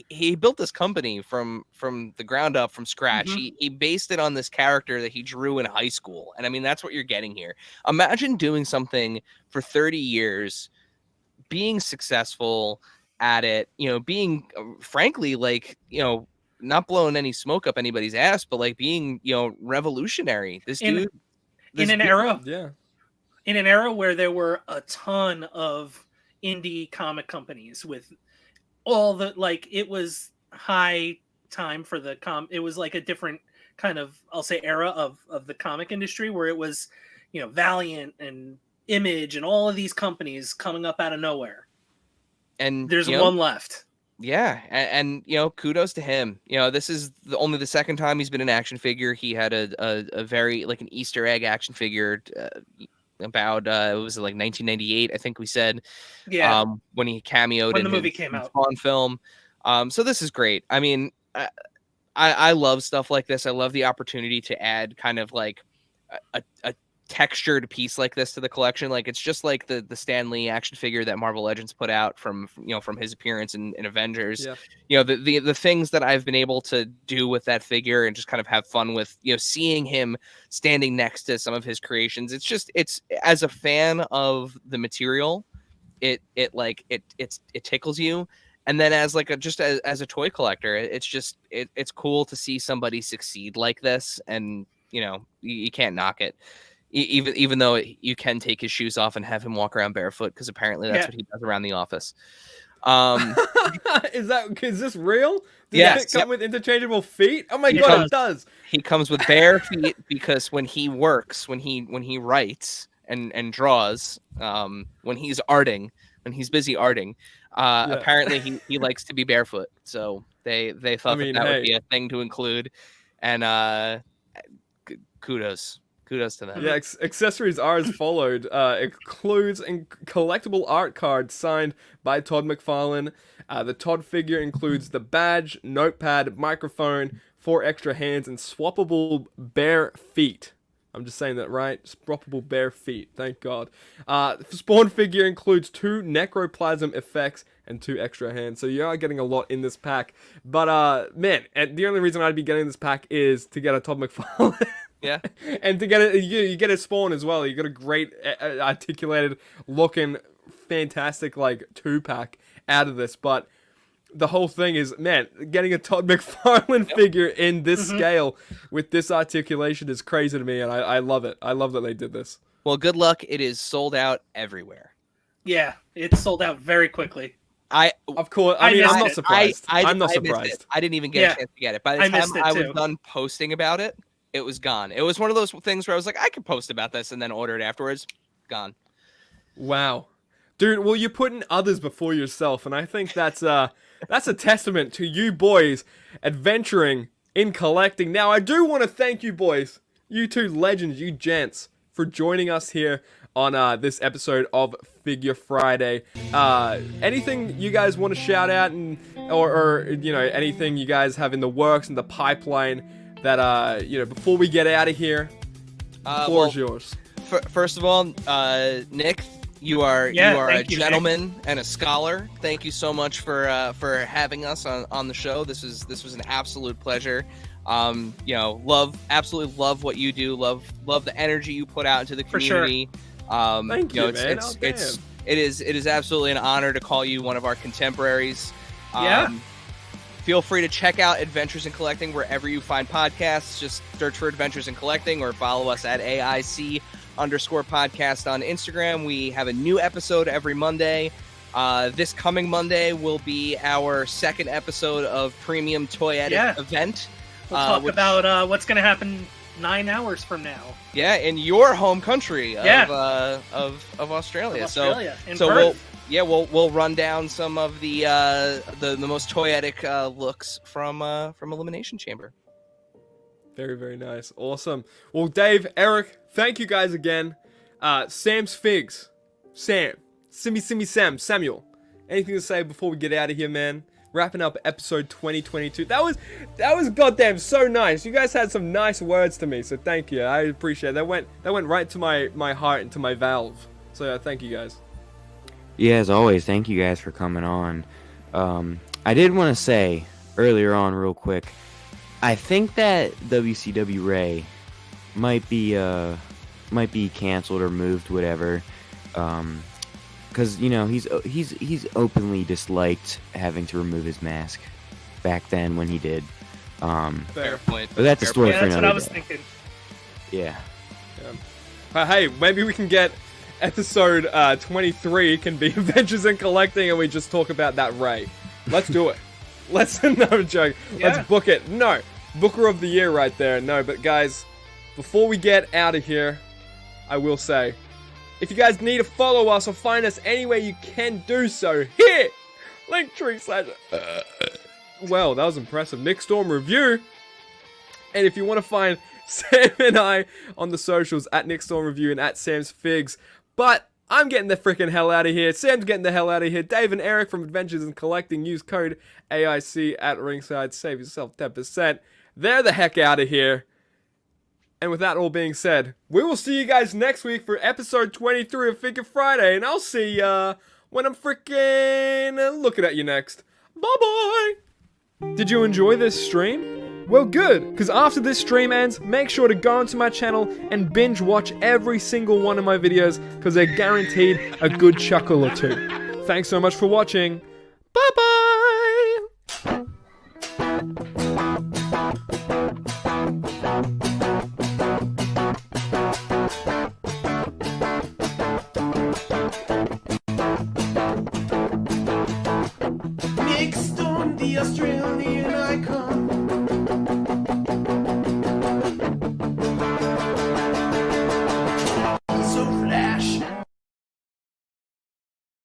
he built this company from the ground up, from scratch. He based it on this character that he drew in high school. And I mean, that's what you're getting here. Imagine doing something for 30 years, being successful at it, being frankly, not blowing any smoke up anybody's ass, but like being, revolutionary. In an era where there were a ton of indie comic companies with all the, it was high time for it was like a different kind of, I'll say, era of the comic industry, where it was, Valiant and Image and all of these companies coming up out of nowhere. And there's one left. Yeah. And kudos to him. This is only the second time he's been an action figure. He had a very, an Easter egg action figure about it was like 1998, I think we said, when he cameoed when in the movie came out on film. So this is great. I mean, I love stuff like this. I love the opportunity to add kind of like a textured piece like this to the collection. Like, it's just like the Stan Lee action figure that Marvel Legends put out from his appearance in Avengers. The things that I've been able to do with that figure and just kind of have fun with, seeing him standing next to some of his creations. It's as a fan of the material, it tickles you. And then as as a toy collector, it's cool to see somebody succeed like this. And you can't knock it. Even though you can take his shoes off and have him walk around barefoot, because apparently that's what he does around the office. Is this real? Does it come with interchangeable feet? Oh my god, it does. He comes with bare feet because when he works, when he writes and draws, when he's busy arting, apparently he likes to be barefoot. So they thought that would be a thing to include, and kudos to them. Yeah, accessories are as followed. Includes collectible art card signed by Todd McFarlane. The Todd figure includes the badge, notepad, microphone, 4 extra hands, and swappable bare feet. I'm just saying that right. Sproppable bare feet. Thank God. Spawn figure includes 2 necroplasm effects and 2 extra hands. So you are getting a lot in this pack. But man, and the only reason I'd be getting this pack is to get a Todd McFarlane. Yeah. And to get it, you get a Spawn as well. You got a great articulated looking, fantastic like 2-pack out of this. But the whole thing is, man, getting a Todd McFarlane figure in this scale with this articulation is crazy to me, and I love it. I love that they did this. Well, good luck. It is sold out everywhere. Yeah, it's sold out very quickly. Of course, I'm not surprised. I'm not surprised. I didn't even get a chance to get it. By the time I was too. done posting about it, it was gone. It was one of those things where I was like, I could post about this and then order it afterwards. Gone. Wow. Dude, well, you're putting others before yourself, and I think that's a testament to you boys adventuring in collecting. Now, I do want to thank you boys, you two legends, you gents, for joining us here on this episode of Figure Friday. Anything you guys want to shout out, and or you know, anything you guys have in the works, in the pipeline that you know, before we get out of here? The floor is yours. First of all, Nick, you are a gentleman Nick. And a scholar. Thank you so much for having us on the show. This was an absolute pleasure. You know, absolutely love what you do. Love the energy you put out into the community. Thank you, man. It is absolutely an honor to call you one of our contemporaries. Feel free to check out Adventures in Collecting wherever you find podcasts. Just search for Adventures in Collecting or follow us at AIC_podcast on Instagram. We have a new episode every Monday. This coming Monday will be our 2nd episode of Premium Toy Edit event. We'll talk about what's going to happen 9 hours from now. Yeah, in your home country of Australia. We'll run down some of the most toyetic looks from Elimination Chamber. Very, very nice. Awesome. Well, Dave, Eric, thank you guys again. Sam's Figs. Sam. Samuel. Anything to say before we get out of here, man? Wrapping up episode 2022. That was goddamn so nice. You guys had some nice words to me, so thank you. I appreciate it. That went right to my heart and to my valve. So thank you guys. Yeah, as always, thank you guys for coming on. I did want to say earlier on, real quick, I think that WCW Ray might be canceled or moved, whatever. Because you know he's openly disliked having to remove his mask back then when he did. Fair point. But that's a story for that's another what I was day. thinking. Yeah. Hey, maybe we can get episode 23 can be Adventures in Collecting, and we just talk about that Ray. Let's do it. No joke. Yeah. Let's book it. No, Booker of the Year right there. No, but guys, before we get out of here, I will say, if you guys need to follow us or find us anywhere, you can do so here. Linktree/. Well, that was impressive. Nick Storm Review. And if you want to find Sam and I on the socials at Nick Storm Review and at Sam's Figs. But I'm getting the freaking hell out of here. Sam's getting the hell out of here. Dave and Eric from Adventures in Collecting. Use code AIC at ringside. Save yourself 10%. They're the heck out of here. And with that all being said, we will see you guys next week for episode 23 of Figure Friday. And I'll see ya when I'm freaking looking at you next. Bye-bye. Did you enjoy this stream? Well, good, because after this stream ends, make sure to go onto my channel and binge watch every single one of my videos, because they're guaranteed a good chuckle or two. Thanks so much for watching. Bye-bye!